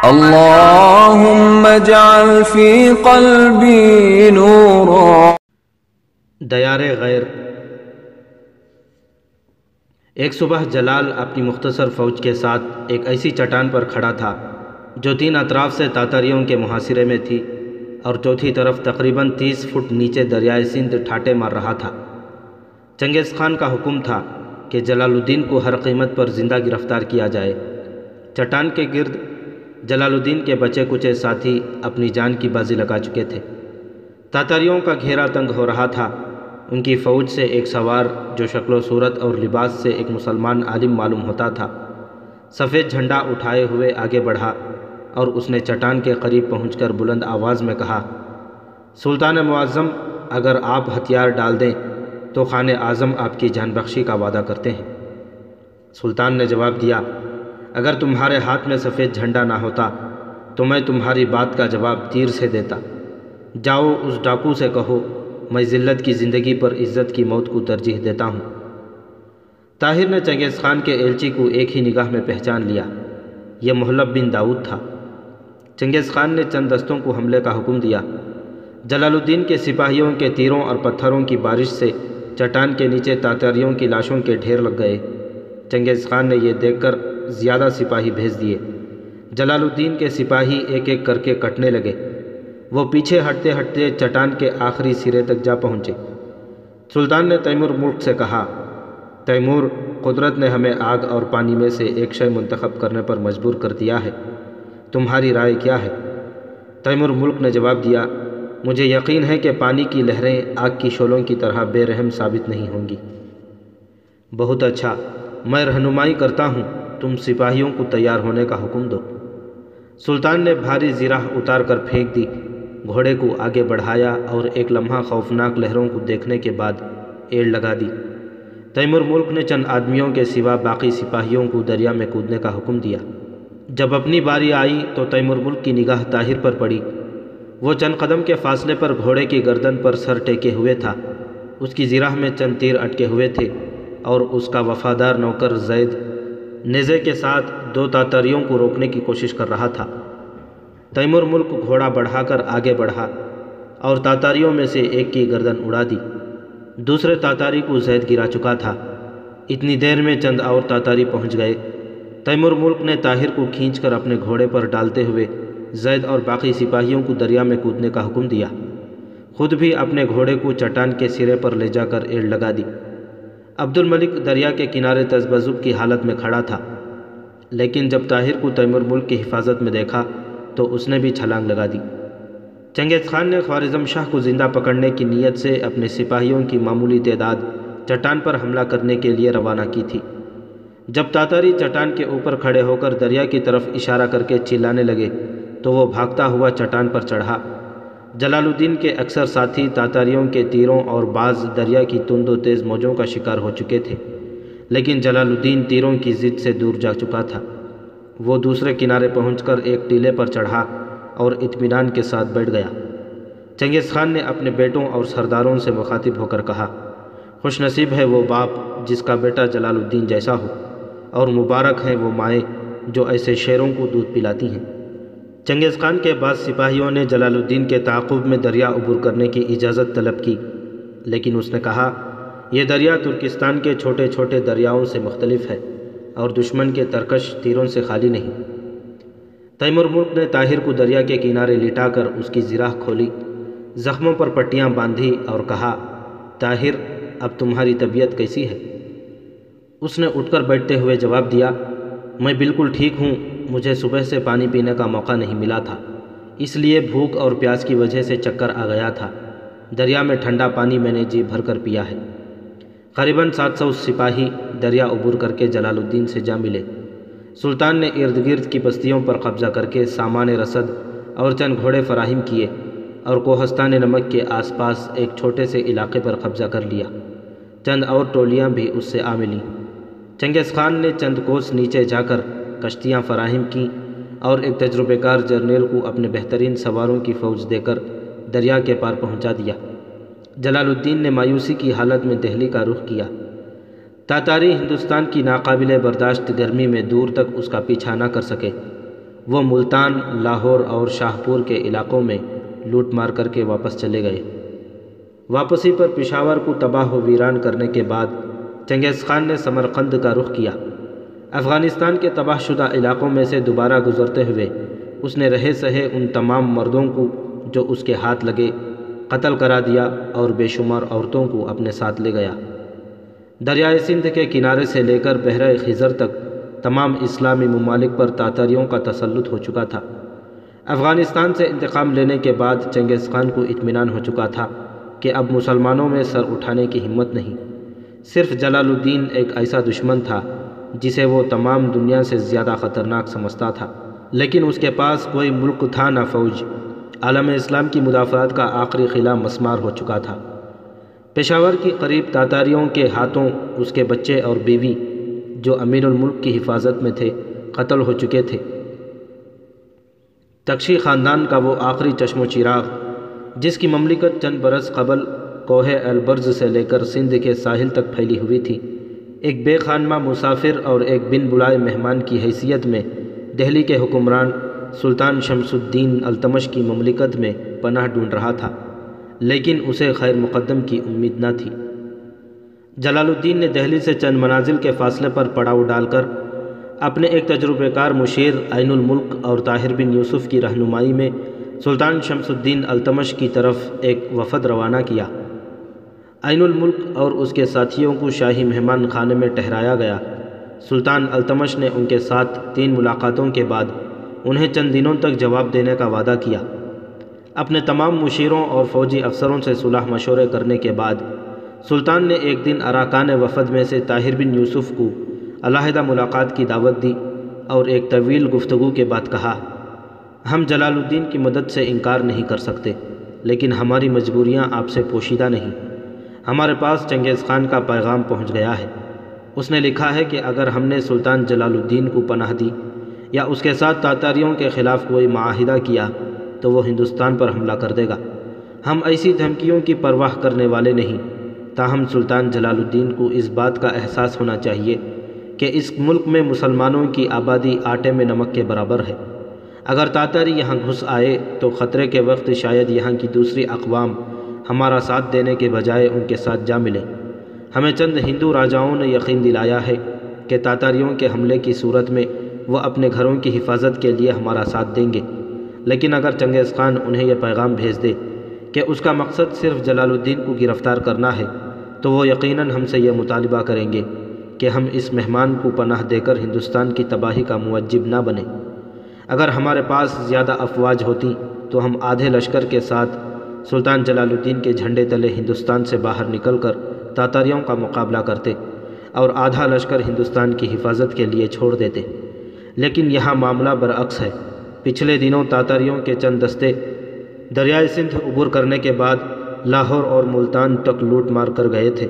اللهم اجعل في قلبي نورا۔ دیار غیر۔ ایک صبح جلال اپنی مختصر فوج کے ساتھ ایک ایسی چٹان پر کھڑا تھا جو 3 اطراف سے تاتاریوں کے محاصرے میں تھی اور چوتھی طرف تقریباً 30 فٹ نیچے دریائے سندھ ٹھاٹے مار رہا تھا۔ چنگیز خان کا حکم تھا کہ جلال الدین کو ہر قیمت پر زندہ گرفتار کیا جائے۔ چٹان کے گرد جلال الدین کے بچے کچے ساتھی اپنی جان کی بازی لگا چکے تھے۔ تاتاریوں کا گھیرا تنگ ہو رہا تھا۔ ان کی فوج سے ایک سوار جو شکل و صورت اور لباس سے ایک مسلمان عالم معلوم ہوتا تھا، سفید جھنڈا اٹھائے ہوئے آگے بڑھا اور اس نے چٹان کے قریب پہنچ کر بلند آواز میں کہا، سلطان معظم، اگر آپ ہتھیار ڈال دیں تو خان اعظم آپ کی جان بخشی کا وعدہ کرتے ہیں۔ سلطان نے جواب دیا، اگر تمہارے ہاتھ میں سفید جھنڈا نہ ہوتا تو میں تمہاری بات کا جواب تیر سے دیتا۔ جاؤ اس ڈاکو سے کہو میں ذلت کی زندگی پر عزت کی موت کو ترجیح دیتا ہوں۔ طاہر نے چنگیز خان کے ایلچی کو ایک ہی نگاہ میں پہچان لیا۔ یہ محلب بن داؤد تھا۔ چنگیز خان نے چند دستوں کو حملے کا حکم دیا۔ جلال الدین کے سپاہیوں کے تیروں اور پتھروں کی بارش سے چٹان کے نیچے تاتاریوں کی لاشوں کے ڈھیر لگ گئے۔ چنگیز خان نے یہ دیکھ کر زیادہ سپاہی بھیج دیے۔ جلال الدین کے سپاہی ایک ایک کر کے کٹنے لگے۔ وہ پیچھے ہٹتے ہٹتے چٹان کے آخری سرے تک جا پہنچے۔ سلطان نے تیمور ملک سے کہا، تیمور، قدرت نے ہمیں آگ اور پانی میں سے ایک شے منتخب کرنے پر مجبور کر دیا ہے، تمہاری رائے کیا ہے؟ تیمور ملک نے جواب دیا، مجھے یقین ہے کہ پانی کی لہریں آگ کی شعلوں کی طرح بے رحم ثابت نہیں ہوں گی۔ بہت اچھا، میں رہنمائی کرتا ہوں، تم سپاہیوں کو تیار ہونے کا حکم دو۔ سلطان نے بھاری زرہ اتار کر پھینک دی، گھوڑے کو آگے بڑھایا اور ایک لمحہ خوفناک لہروں کو دیکھنے کے بعد ایڑ لگا دی۔ تیمور ملک نے چند آدمیوں کے سوا باقی سپاہیوں کو دریا میں کودنے کا حکم دیا۔ جب اپنی باری آئی تو تیمور ملک کی نگاہ طاہر پر پڑی۔ وہ چند قدم کے فاصلے پر گھوڑے کی گردن پر سر ٹیکے ہوئے تھا۔ اس کی زرہ میں چند تیر اٹکے ہوئے تھے اور اس کا وفادار نوکر زید نیزے کے ساتھ 2 تاتاریوں کو روکنے کی کوشش کر رہا تھا۔ تیمور ملک گھوڑا بڑھا کر آگے بڑھا اور تاتاریوں میں سے ایک کی گردن اڑا دی۔ دوسرے تاتاری کو زید گرا چکا تھا۔ اتنی دیر میں چند اور تاتاری پہنچ گئے۔ تیمور ملک نے طاہر کو کھینچ کر اپنے گھوڑے پر ڈالتے ہوئے زید اور باقی سپاہیوں کو دریا میں کودنے کا حکم دیا۔ خود بھی اپنے گھوڑے کو چٹان کے سرے پر لے جا کر ایڑ لگا دی۔ عبد الملک دریا کے کنارے تذبذب کی حالت میں کھڑا تھا، لیکن جب طاہر کو تیمور ملک کی حفاظت میں دیکھا تو اس نے بھی چھلانگ لگا دی۔ چنگیز خان نے خوارزم شاہ کو زندہ پکڑنے کی نیت سے اپنے سپاہیوں کی معمولی تعداد چٹان پر حملہ کرنے کے لیے روانہ کی تھی۔ جب تاتاری چٹان کے اوپر کھڑے ہو کر دریا کی طرف اشارہ کر کے چلانے لگے تو وہ بھاگتا ہوا چٹان پر چڑھا۔ جلال الدین کے اکثر ساتھی تاتاریوں کے تیروں اور بعض دریا کی تند و تیز موجوں کا شکار ہو چکے تھے، لیکن جلال الدین تیروں کی ضد سے دور جا چکا تھا۔ وہ دوسرے کنارے پہنچ کر ایک ٹیلے پر چڑھا اور اطمینان کے ساتھ بیٹھ گیا۔ چنگیز خان نے اپنے بیٹوں اور سرداروں سے مخاطب ہو کر کہا، خوش نصیب ہے وہ باپ جس کا بیٹا جلال الدین جیسا ہو، اور مبارک ہیں وہ مائیں جو ایسے شیروں کو دودھ پلاتی ہیں۔ چنگیز خان کے بعض سپاہیوں نے جلال الدین کے تعاقب میں دریا عبور کرنے کی اجازت طلب کی، لیکن اس نے کہا، یہ دریا ترکستان کے چھوٹے چھوٹے دریاؤں سے مختلف ہے اور دشمن کے ترکش تیروں سے خالی نہیں۔ تیمور ملک نے طاہر کو دریا کے کنارے لٹا کر اس کی زرہ کھولی، زخموں پر پٹیاں باندھی اور کہا، طاہر، اب تمہاری طبیعت کیسی ہے؟ اس نے اٹھ کر بیٹھتے ہوئے جواب دیا، میں بالکل ٹھیک ہوں، مجھے صبح سے پانی پینے کا موقع نہیں ملا تھا، اس لیے بھوک اور پیاس کی وجہ سے چکر آ گیا تھا۔ دریا میں ٹھنڈا پانی میں نے جی بھر کر پیا ہے۔ قریباً 700 سپاہی دریا عبور کر کے جلال الدین سے جا ملے۔ سلطان نے ارد گرد کی بستیوں پر قبضہ کر کے سامان رسد اور چند گھوڑے فراہم کیے اور کوہستان نمک کے آس پاس ایک چھوٹے سے علاقے پر قبضہ کر لیا۔ چند اور ٹولیاں بھی اس سے آ ملیں۔ چنگیز خان نے چند کوس نیچے جا کر کشتیاں فراہم کیں اور ایک تجربہ کار جرنیل کو اپنے بہترین سواروں کی فوج دے کر دریا کے پار پہنچا دیا۔ جلال الدین نے مایوسی کی حالت میں دہلی کا رخ کیا۔ تاتاری ہندوستان کی ناقابل برداشت گرمی میں دور تک اس کا پیچھا نہ کر سکے وہ ملتان، لاہور اور شاہپور کے علاقوں میں لوٹ مار کر کے واپس چلے گئے۔ واپسی پر پشاور کو تباہ و ویران کرنے کے بعد چنگیز خان نے سمرقند کا رخ کیا۔ افغانستان کے تباہ شدہ علاقوں میں سے دوبارہ گزرتے ہوئے اس نے رہے سہے ان تمام مردوں کو جو اس کے ہاتھ لگے قتل کرا دیا اور بے شمار عورتوں کو اپنے ساتھ لے گیا۔ دریائے سندھ کے کنارے سے لے کر بحیرہ خزر تک تمام اسلامی ممالک پر تاتاریوں کا تسلط ہو چکا تھا۔ افغانستان سے انتقام لینے کے بعد چنگیز خان کو اطمینان ہو چکا تھا کہ اب مسلمانوں میں سر اٹھانے کی ہمت نہیں۔ صرف جلال الدین ایک ایسا دشمن تھا جسے وہ تمام دنیا سے زیادہ خطرناک سمجھتا تھا، لیکن اس کے پاس کوئی ملک تھا نہ فوج۔ عالم اسلام کی مدافعت کا آخری قلعہ مسمار ہو چکا تھا۔ پشاور کی قریب تاتاریوں کے ہاتھوں اس کے بچے اور بیوی جو امیر الملک کی حفاظت میں تھے قتل ہو چکے تھے۔ تکشی خاندان کا وہ آخری چشم و چراغ جس کی مملکت چند برس قبل کوہ البرز سے لے کر سندھ کے ساحل تک پھیلی ہوئی تھی، ایک بے خانمہ مسافر اور ایک بن بلائے مہمان کی حیثیت میں دہلی کے حکمران سلطان شمس الدین التمش کی مملکت میں پناہ ڈھونڈ رہا تھا، لیکن اسے خیر مقدم کی امید نہ تھی۔ جلال الدین نے دہلی سے چند منازل کے فاصلے پر پڑاؤ ڈال کر اپنے ایک تجربہ کار مشیر عین الملک اور طاہر بن یوسف کی رہنمائی میں سلطان شمس الدین التمش کی طرف ایک وفد روانہ کیا۔ عین الملک اور اس کے ساتھیوں کو شاہی مہمان خانے میں ٹھہرایا گیا۔ سلطان التمش نے ان کے ساتھ 3 ملاقاتوں کے بعد انہیں چند دنوں تک جواب دینے کا وعدہ کیا۔ اپنے تمام مشیروں اور فوجی افسروں سے صلح مشورے کرنے کے بعد سلطان نے ایک دن اراکان وفد میں سے طاہر بن یوسف کو علیحدہ ملاقات کی دعوت دی اور ایک طویل گفتگو کے بعد کہا، ہم جلال الدین کی مدد سے انکار نہیں کر سکتے، لیکن ہماری مجبوریاں آپ سے پوشیدہ نہیں۔ ہمارے پاس چنگیز خان کا پیغام پہنچ گیا ہے۔ اس نے لکھا ہے کہ اگر ہم نے سلطان جلال الدین کو پناہ دی یا اس کے ساتھ تاتاریوں کے خلاف کوئی معاہدہ کیا تو وہ ہندوستان پر حملہ کر دے گا۔ ہم ایسی دھمکیوں کی پرواہ کرنے والے نہیں، تاہم سلطان جلال الدین کو اس بات کا احساس ہونا چاہیے کہ اس ملک میں مسلمانوں کی آبادی آٹے میں نمک کے برابر ہے۔ اگر تاتاری یہاں گھس آئے تو خطرے کے وقت شاید یہاں کی دوسری اقوام ہمارا ساتھ دینے کے بجائے ان کے ساتھ جا ملے۔ ہمیں چند ہندو راجاؤں نے یقین دلایا ہے کہ تاتاریوں کے حملے کی صورت میں وہ اپنے گھروں کی حفاظت کے لیے ہمارا ساتھ دیں گے، لیکن اگر چنگیز خان انہیں یہ پیغام بھیج دے کہ اس کا مقصد صرف جلال الدین کو گرفتار کرنا ہے تو وہ یقیناً ہم سے یہ مطالبہ کریں گے کہ ہم اس مہمان کو پناہ دے کر ہندوستان کی تباہی کا موجب نہ بنیں۔ اگر ہمارے پاس زیادہ افواج ہوتی تو ہم آدھے لشکر کے ساتھ سلطان جلال الدین کے جھنڈے تلے ہندوستان سے باہر نکل کر تاتاریوں کا مقابلہ کرتے اور آدھا لشکر ہندوستان کی حفاظت کے لیے چھوڑ دیتے، لیکن یہاں معاملہ برعکس ہے۔ پچھلے دنوں تاتاریوں کے چند دستے دریائے سندھ عبور کرنے کے بعد لاہور اور ملتان تک لوٹ مار کر گئے تھے،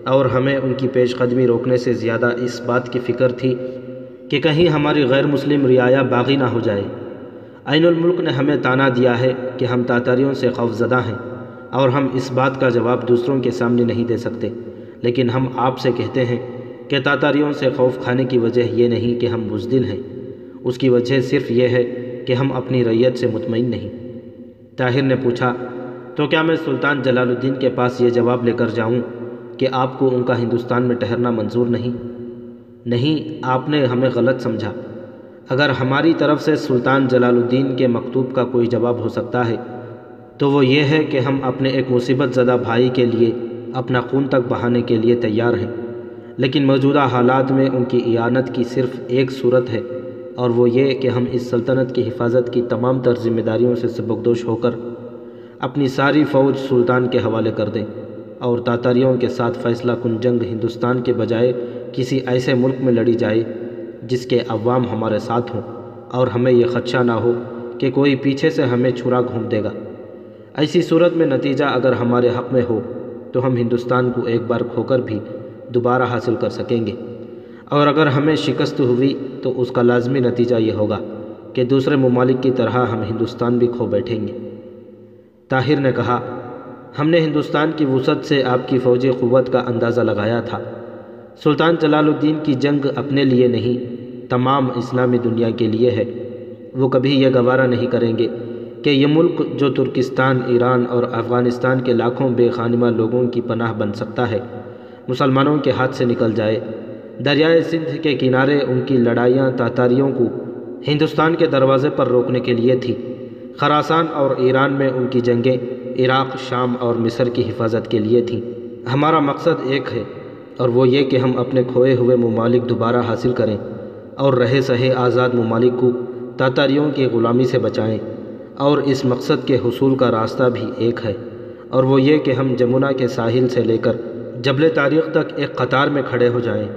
اور ہمیں ان کی پیش قدمی روکنے سے زیادہ اس بات کی فکر تھی کہ کہیں ہماری غیر مسلم رعایا باغی نہ ہو جائے۔ عین الملک نے ہمیں طعنہ دیا ہے کہ ہم تاتاریوں سے خوف زدہ ہیں اور ہم اس بات کا جواب دوسروں کے سامنے نہیں دے سکتے، لیکن ہم آپ سے کہتے ہیں کہ تاتاریوں سے خوف کھانے کی وجہ یہ نہیں کہ ہم بزدل ہیں، اس کی وجہ صرف یہ ہے کہ ہم اپنی رعیت سے مطمئن نہیں۔ طاہر نے پوچھا، تو کیا میں سلطان جلال الدین کے پاس یہ جواب لے کر جاؤں کہ آپ کو ان کا ہندوستان میں ٹھہرنا منظور نہیں؟ نہیں، آپ نے ہمیں غلط سمجھا۔ اگر ہماری طرف سے سلطان جلال الدین کے مکتوب کا کوئی جواب ہو سکتا ہے تو وہ یہ ہے کہ ہم اپنے ایک مصیبت زدہ بھائی کے لیے اپنا خون تک بہانے کے لیے تیار ہیں، لیکن موجودہ حالات میں ان کی اعانت کی صرف ایک صورت ہے، اور وہ یہ کہ ہم اس سلطنت کی حفاظت کی تمام تر ذمہ داریوں سے سبکدوش ہو کر اپنی ساری فوج سلطان کے حوالے کر دیں اور تاتاریوں کے ساتھ فیصلہ کن جنگ ہندوستان کے بجائے کسی ایسے ملک میں لڑی جائے جس کے عوام ہمارے ساتھ ہوں اور ہمیں یہ خدشہ نہ ہو کہ کوئی پیچھے سے ہمیں چھرا گھونپ دے گا۔ ایسی صورت میں نتیجہ اگر ہمارے حق میں ہو تو ہم ہندوستان کو ایک بار کھو کر بھی دوبارہ حاصل کر سکیں گے، اور اگر ہمیں شکست ہوئی تو اس کا لازمی نتیجہ یہ ہوگا کہ دوسرے ممالک کی طرح ہم ہندوستان بھی کھو بیٹھیں گے۔ طاہر نے کہا، ہم نے ہندوستان کی وسعت سے آپ کی فوجی قوت کا اندازہ لگایا تھا۔ سلطان جلال الدین کی جنگ اپنے لیے نہیں، تمام اسلامی دنیا کے لیے ہے۔ وہ کبھی یہ گوارا نہیں کریں گے کہ یہ ملک جو ترکستان، ایران اور افغانستان کے لاکھوں بے خانمہ لوگوں کی پناہ بن سکتا ہے، مسلمانوں کے ہاتھ سے نکل جائے۔ دریائے سندھ کے کنارے ان کی لڑائیاں تاتاریوں کو ہندوستان کے دروازے پر روکنے کے لیے تھی۔ خراسان اور ایران میں ان کی جنگیں عراق، شام اور مصر کی حفاظت کے لیے تھیں۔ ہمارا مقصد ایک ہے، اور وہ یہ کہ ہم اپنے کھوئے ہوئے ممالک دوبارہ حاصل کریں اور رہے سہے آزاد ممالک کو تاتاریوں کی غلامی سے بچائیں۔ اور اس مقصد کے حصول کا راستہ بھی ایک ہے، اور وہ یہ کہ ہم جمنا کے ساحل سے لے کر جبل تاریخ تک ایک قطار میں کھڑے ہو جائیں۔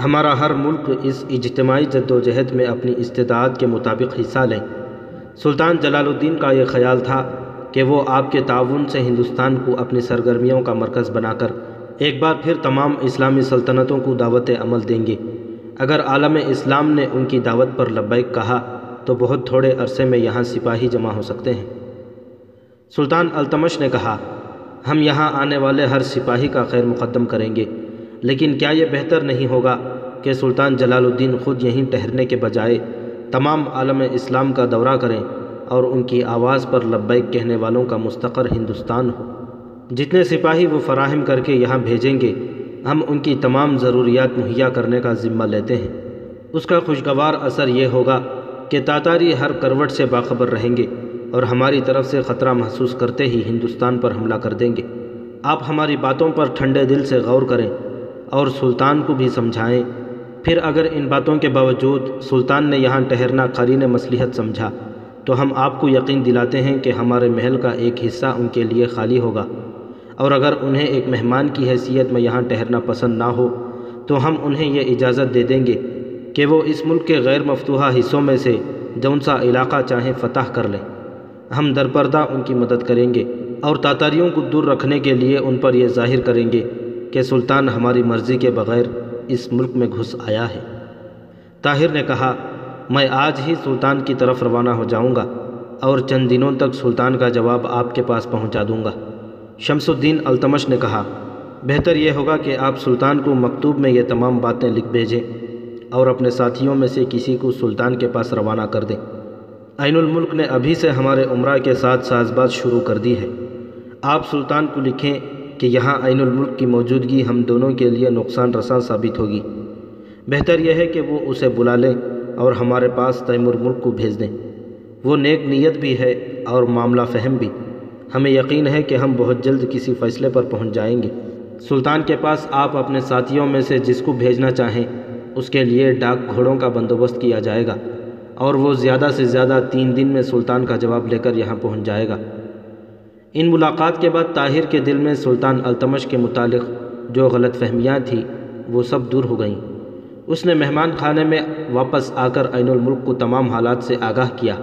ہمارا ہر ملک اس اجتماعی جدوجہد میں اپنی استطاعت کے مطابق حصہ لیں۔ سلطان جلال الدین کا یہ خیال تھا کہ وہ آپ کے تعاون سے ہندوستان کو اپنی سرگرمیوں کا مرکز بنا کر ایک بار پھر تمام اسلامی سلطنتوں کو دعوت عمل دیں گے۔ اگر عالم اسلام نے ان کی دعوت پر لبیک کہا تو بہت تھوڑے عرصے میں یہاں سپاہی جمع ہو سکتے ہیں۔ سلطان التمش نے کہا، ہم یہاں آنے والے ہر سپاہی کا خیر مقدم کریں گے، لیکن کیا یہ بہتر نہیں ہوگا کہ سلطان جلال الدین خود یہیں ٹھہرنے کے بجائے تمام عالم اسلام کا دورہ کریں اور ان کی آواز پر لبیک کہنے والوں کا مستقر ہندوستان ہو؟ جتنے سپاہی وہ فراہم کر کے یہاں بھیجیں گے، ہم ان کی تمام ضروریات مہیا کرنے کا ذمہ لیتے ہیں۔ اس کا خوشگوار اثر یہ ہوگا کہ تاتاری ہر کروٹ سے باخبر رہیں گے اور ہماری طرف سے خطرہ محسوس کرتے ہی ہندوستان پر حملہ کر دیں گے۔ آپ ہماری باتوں پر ٹھنڈے دل سے غور کریں اور سلطان کو بھی سمجھائیں۔ پھر اگر ان باتوں کے باوجود سلطان نے یہاں ٹھہرنا قرین مصلحت سمجھا تو ہم آپ کو یقین دلاتے ہیں کہ ہمارے محل کا ایک حصہ ان کے لیے خالی ہوگا، اور اگر انہیں ایک مہمان کی حیثیت میں یہاں ٹھہرنا پسند نہ ہو تو ہم انہیں یہ اجازت دے دیں گے کہ وہ اس ملک کے غیر مفتوحہ حصوں میں سے جون سا علاقہ چاہیں فتح کر لیں۔ ہم درپردہ ان کی مدد کریں گے اور تاتاریوں کو دور رکھنے کے لیے ان پر یہ ظاہر کریں گے کہ سلطان ہماری مرضی کے بغیر اس ملک میں گھس آیا ہے۔ طاہر نے کہا، میں آج ہی سلطان کی طرف روانہ ہو جاؤں گا اور چند دنوں تک سلطان کا جواب آپ کے پاس پہنچا دوں گا۔ شمس الدین التمش نے کہا، بہتر یہ ہوگا کہ آپ سلطان کو مکتوب میں یہ تمام باتیں لکھ بھیجیں اور اپنے ساتھیوں میں سے کسی کو سلطان کے پاس روانہ کر دیں۔ عین الملک نے ابھی سے ہمارے امراء کے ساتھ ساز باز شروع کر دی ہے۔ آپ سلطان کو لکھیں کہ یہاں عین الملک کی موجودگی ہم دونوں کے لیے نقصان رساں ثابت ہوگی۔ بہتر یہ ہے کہ وہ اسے بلا لیں اور ہمارے پاس تیمور ملک کو بھیج دیں۔ وہ نیک نیت بھی ہے اور معاملہ فہم بھی۔ ہمیں یقین ہے کہ ہم بہت جلد کسی فیصلے پر پہنچ جائیں گے۔ سلطان کے پاس آپ اپنے ساتھیوں میں سے جس کو بھیجنا چاہیں اس کے لیے ڈاک گھوڑوں کا بندوبست کیا جائے گا، اور وہ زیادہ سے زیادہ 3 دن میں سلطان کا جواب لے کر یہاں پہنچ جائے گا۔ ان ملاقات کے بعد طاہر کے دل میں سلطان التمش کے متعلق جو غلط فہمیاں تھیں وہ سب دور ہو گئیں۔ اس نے مہمان خانے میں واپس آ کر عین الملک کو تمام حالات سے آگاہ کیا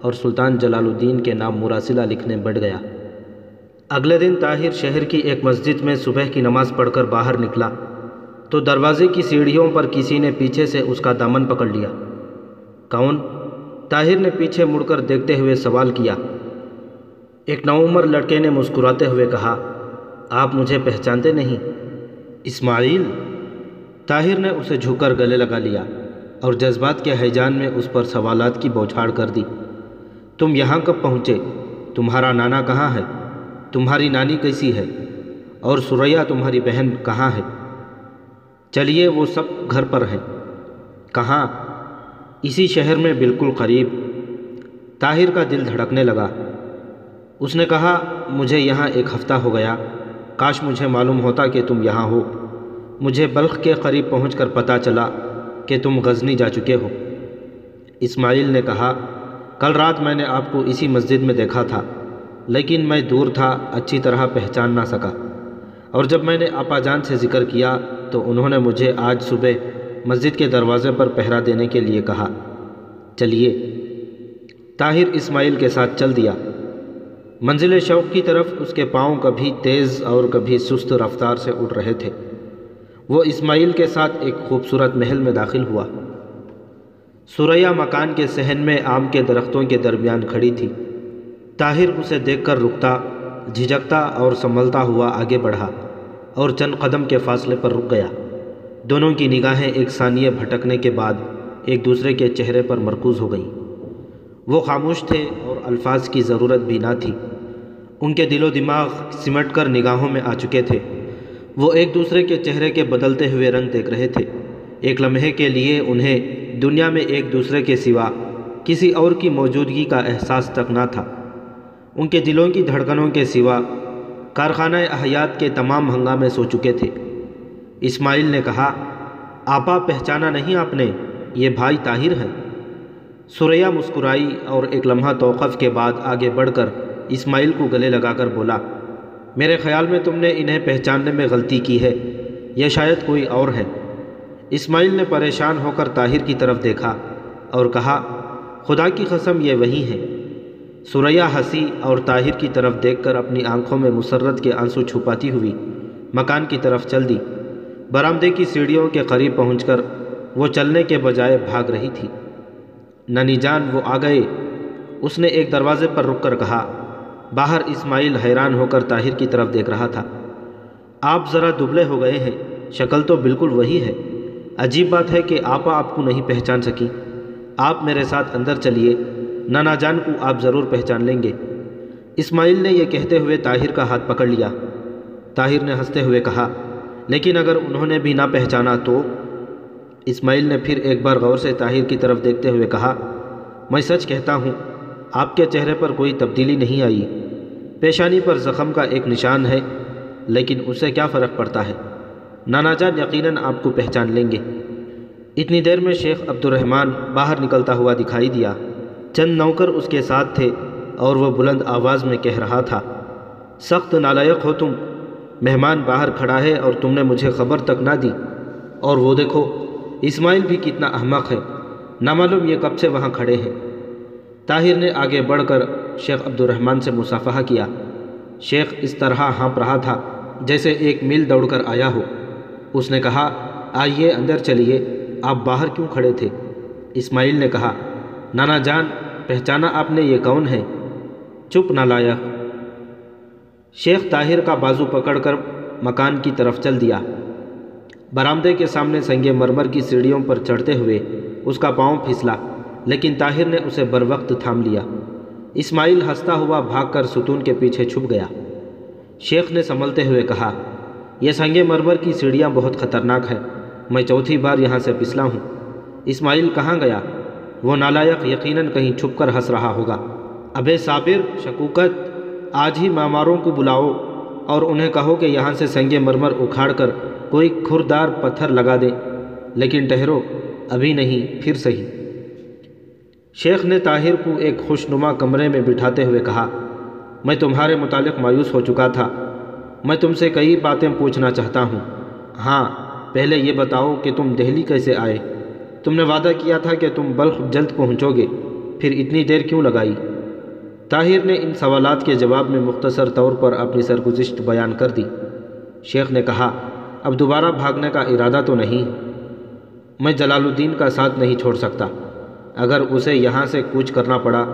اور سلطان جلال الدین کے نام مراسلہ لکھنے بیٹھ گیا۔ اگلے دن طاہر شہر کی ایک مسجد میں صبح کی نماز پڑھ کر باہر نکلا تو دروازے کی سیڑھیوں پر کسی نے پیچھے سے اس کا دامن پکڑ لیا۔ کون؟ طاہر نے پیچھے مڑ کر دیکھتے ہوئے سوال کیا۔ ایک نوعمر لڑکے نے مسکراتے ہوئے کہا، آپ مجھے پہچانتے نہیں؟ اسماعیل؟ طاہر نے اسے جھک کر گلے لگا لیا اور جذبات کے ہیجان میں اس پر سوالات کی بوچھاڑ کر دی۔ تم یہاں کب پہنچے؟ تمہارا نانا کہاں ہے؟ تمہاری نانی کیسی ہے؟ اور سریا تمہاری بہن کہاں ہے؟ چلیے وہ سب گھر پر ہیں۔ کہاں؟ اسی شہر میں بالکل قریب۔ طاہر کا دل دھڑکنے لگا۔ اس نے کہا، مجھے یہاں 1 ہفتہ ہو گیا، کاش مجھے معلوم ہوتا کہ تم یہاں ہو۔ مجھے بلخ کے قریب پہنچ کر پتہ چلا کہ تم غزنی جا چکے ہو۔ اسماعیل نے کہا، کل رات میں نے آپ کو اسی مسجد میں دیکھا تھا، لیکن میں دور تھا، اچھی طرح پہچان نہ سکا، اور جب میں نے آپا جان سے ذکر کیا تو انہوں نے مجھے آج صبح مسجد کے دروازے پر پہرا دینے کے لیے کہا۔ چلیے۔ طاہر اسماعیل کے ساتھ چل دیا۔ منزل شوق کی طرف اس کے پاؤں کبھی تیز اور کبھی سست رفتار سے اڑ رہے تھے۔ وہ اسماعیل کے ساتھ ایک خوبصورت محل میں داخل ہوا۔ سریا مکان کے صحن میں آم کے درختوں کے درمیان کھڑی تھی۔ طاہر اسے دیکھ کر رکتا، جھجکتا اور سنبھلتا ہوا آگے بڑھا اور چند قدم کے فاصلے پر رک گیا۔ دونوں کی نگاہیں ایک ثانیے بھٹکنے کے بعد ایک دوسرے کے چہرے پر مرکوز ہو گئیں۔ وہ خاموش تھے اور الفاظ کی ضرورت بھی نہ تھی۔ ان کے دل و دماغ سمٹ کر نگاہوں میں آ چکے تھے۔ وہ ایک دوسرے کے چہرے کے بدلتے ہوئے رنگ دیکھ رہے تھے۔ ایک لمحے کے لیے انہیں دنیا میں ایک دوسرے کے سوا کسی اور کی موجودگی کا احساس تک نہ تھا۔ ان کے دلوں کی دھڑکنوں کے سوا کارخانہ حیات کے تمام ہنگامے سو چکے تھے۔ اسماعیل نے کہا، آپا پہچانا نہیں آپ نے؟ یہ بھائی طاہر ہیں۔ ثریا مسکرائی اور ایک لمحہ توقف کے بعد آگے بڑھ کر اسماعیل کو گلے لگا کر بولا، میرے خیال میں تم نے انہیں پہچاننے میں غلطی کی ہے، یہ شاید کوئی اور ہے۔ اسماعیل نے پریشان ہو کر طاہر کی طرف دیکھا اور کہا، خدا کی قسم یہ وہی ہیں۔ ثریا ہنسی اور طاہر کی طرف دیکھ کر اپنی آنکھوں میں مسرت کے آنسو چھپاتی ہوئی مکان کی طرف چل دی۔ برآمدے کی سیڑھیوں کے قریب پہنچ کر وہ چلنے کے بجائے بھاگ رہی تھی۔ ننی جان وہ آ گئے، اس نے ایک دروازے پر رک کر کہا۔ باہر اسماعیل حیران ہو کر طاہر کی طرف دیکھ رہا تھا۔ آپ ذرا دبلے ہو گئے ہیں، شکل تو بالکل وہی ہے۔ عجیب بات ہے کہ آپا آپ کو نہیں پہچان سکی۔ آپ میرے ساتھ اندر چلیے، نانا جان کو آپ ضرور پہچان لیں گے۔ اسماعیل نے یہ کہتے ہوئے طاہر کا ہاتھ پکڑ لیا۔ طاہر نے ہنستے ہوئے کہا، لیکن اگر انہوں نے بھی نہ پہچانا تو؟ اسماعیل نے پھر ایک بار غور سے طاہر کی طرف دیکھتے ہوئے کہا، میں سچ کہتا ہوں، آپ کے چہرے پر کوئی تبدیلی نہیں آئی۔ پیشانی پر زخم کا ایک نشان ہے، لیکن اس سے کیا فرق پڑتا ہے؟ نانا جان یقیناً آپ کو پہچان لیں گے۔ اتنی دیر میں شیخ عبد الرحمن باہر نکلتا ہوا دکھائی دیا۔ چند نوکر اس کے ساتھ تھے اور وہ بلند آواز میں کہہ رہا تھا، سخت نالائق ہو تم، مہمان باہر کھڑا ہے اور تم نے مجھے خبر تک نہ دی۔ اور وہ دیکھو اسماعیل بھی کتنا احمق ہے، نہ معلوم یہ کب سے وہاں کھڑے ہیں۔ طاہر نے آگے بڑھ کر شیخ عبد الرحمن سے مصافحہ کیا۔ شیخ اس طرح ہانپ رہا تھا جیسے ایک میل دوڑ کر آیا ہو۔ اس نے کہا، آئیے اندر چلیے، آپ باہر کیوں کھڑے تھے؟ اسماعیل نے کہا، نانا جان پہچانا آپ نے یہ کون ہے؟ چپ نالائق۔ شیخ طاہر کا بازو پکڑ کر مکان کی طرف چل دیا۔ برآمدے کے سامنے سنگ مرمر کی سیڑھیوں پر چڑھتے ہوئے اس کا پاؤں پھسلا، لیکن طاہر نے اسے بروقت تھام لیا۔ اسماعیل ہنستا ہوا بھاگ کر ستون کے پیچھے چھپ گیا۔ شیخ نے سنبھلتے ہوئے کہا، یہ سنگ مرمر کی سیڑھیاں بہت خطرناک ہے، میں چوتھی بار یہاں سے پھسلا ہوں۔ اسماعیل کہاں گیا؟ وہ نالائق یقیناً کہیں چھپ کر ہنس رہا ہوگا۔ ابے صابر شکوکت، آج ہی معماروں کو بلاؤ اور انہیں کہو کہ یہاں سے سنگ مرمر اکھاڑ کر کوئی کھردار پتھر لگا دیں، لیکن ٹھہرو، ابھی نہیں، پھر صحیح۔ شیخ نے طاہر کو ایک خوشنما کمرے میں بٹھاتے ہوئے کہا، میں تمہارے متعلق مایوس ہو چکا تھا، میں تم سے کئی باتیں پوچھنا چاہتا ہوں۔ ہاں، پہلے یہ بتاؤ کہ تم دہلی کیسے آئے؟ تم نے وعدہ کیا تھا کہ تم بلخ جلد پہنچو گے، پھر اتنی دیر کیوں لگائی؟ طاہر نے ان سوالات کے جواب میں مختصر طور پر اپنی سرگزشت بیان کر دی۔ شیخ نے کہا، اب دوبارہ بھاگنے کا ارادہ تو نہیں؟ میں جلال الدین کا ساتھ نہیں چھوڑ سکتا، اگر اسے یہاں سے کوچ کرنا پڑا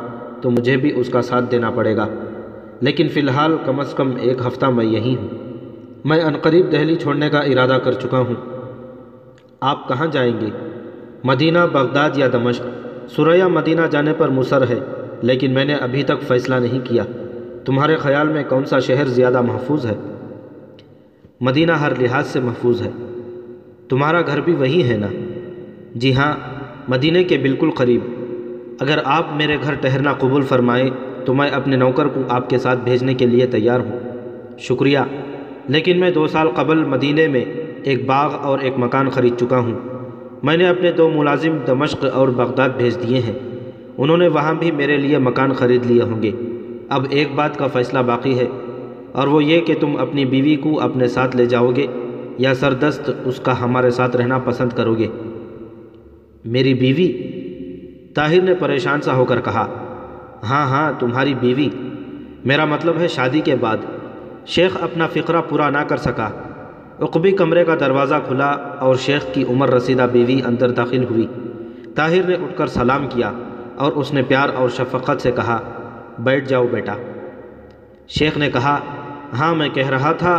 تو مجھے بھی اس کا ساتھ دینا پڑے گا، لیکن فی الحال کم از کم ایک ہفتہ میں یہیں ہوں۔ میں عنقریب دہلی چھوڑنے کا ارادہ کر چکا ہوں۔ آپ کہاں جائیں گے؟ مدینہ، بغداد یا دمشق؟ ثریا مدینہ جانے پر مصر ہے، لیکن میں نے ابھی تک فیصلہ نہیں کیا۔ تمہارے خیال میں کون سا شہر زیادہ محفوظ ہے؟ مدینہ ہر لحاظ سے محفوظ ہے۔ تمہارا گھر بھی وہی ہے نا؟ جی ہاں، مدینے کے بالکل قریب۔ اگر آپ میرے گھر ٹھہرنا قبول فرمائیں تو میں اپنے نوکر کو آپ کے ساتھ بھیجنے کے لیے تیار ہوں۔ شکریہ، لیکن میں 2 سال قبل مدینے میں ایک باغ اور ایک مکان خرید چکا ہوں۔ میں نے اپنے 2 ملازم دمشق اور بغداد بھیج دیے ہیں، انہوں نے وہاں بھی میرے لیے مکان خرید لیے ہوں گے۔ اب ایک بات کا فیصلہ باقی ہے، اور وہ یہ کہ تم اپنی بیوی کو اپنے ساتھ لے جاؤ گے یا سردست اس کا ہمارے ساتھ رہنا پسند کرو گے؟ میری بیوی؟ طاہر نے پریشان سا ہو کر کہا، ہاں ہاں، تمہاری بیوی، میرا مطلب ہے شادی کے بعد۔ شیخ اپنا فقرہ پورا نہ کر سکا۔ عقبی کمرے کا دروازہ کھلا اور شیخ کی عمر رسیدہ بیوی اندر داخل ہوئی۔ طاہر نے اٹھ کر سلام کیا اور اس نے پیار اور شفقت سے کہا، بیٹھ جاؤ بیٹا۔ شیخ نے کہا، ہاں میں کہہ رہا تھا۔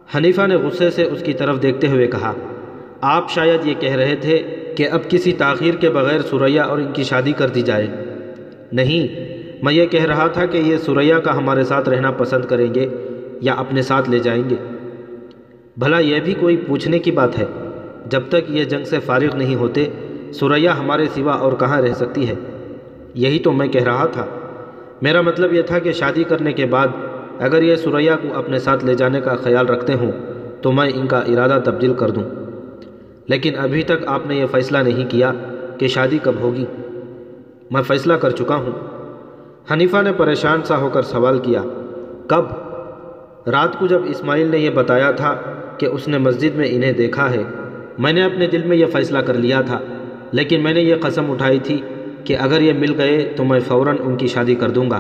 حنیفہ نے غصے سے اس کی طرف دیکھتے ہوئے کہا، آپ شاید یہ کہہ رہے تھے کہ اب کسی تاخیر کے بغیر ثریا اور ان کی شادی کر دی جائے۔ نہیں، میں یہ کہہ رہا تھا کہ یہ ثریا کا ہمارے ساتھ رہنا پسند کریں گے یا اپنے ساتھ لے جائیں گے؟ بھلا یہ بھی کوئی پوچھنے کی بات ہے؟ جب تک یہ جنگ سے فارغ نہیں ہوتے ثریا ہمارے سوا اور کہاں رہ سکتی ہے؟ یہی تو میں کہہ رہا تھا۔ میرا مطلب یہ تھا کہ شادی کرنے کے بعد اگر یہ ثریا کو اپنے ساتھ لے جانے کا خیال رکھتے ہوں تو میں ان کا ارادہ تبدیل کر دوں، لیکن ابھی تک آپ نے یہ فیصلہ نہیں کیا کہ شادی کب ہوگی۔ میں فیصلہ کر چکا ہوں۔ حنیفہ نے پریشان سا ہو کر سوال کیا، کب؟ رات کو جب اسماعیل نے یہ بتایا تھا کہ اس نے مسجد میں انہیں دیکھا ہے، میں نے اپنے دل میں یہ فیصلہ کر لیا تھا، لیکن میں نے یہ قسم اٹھائی تھی کہ اگر یہ مل گئے تو میں فوراً ان کی شادی کر دوں گا۔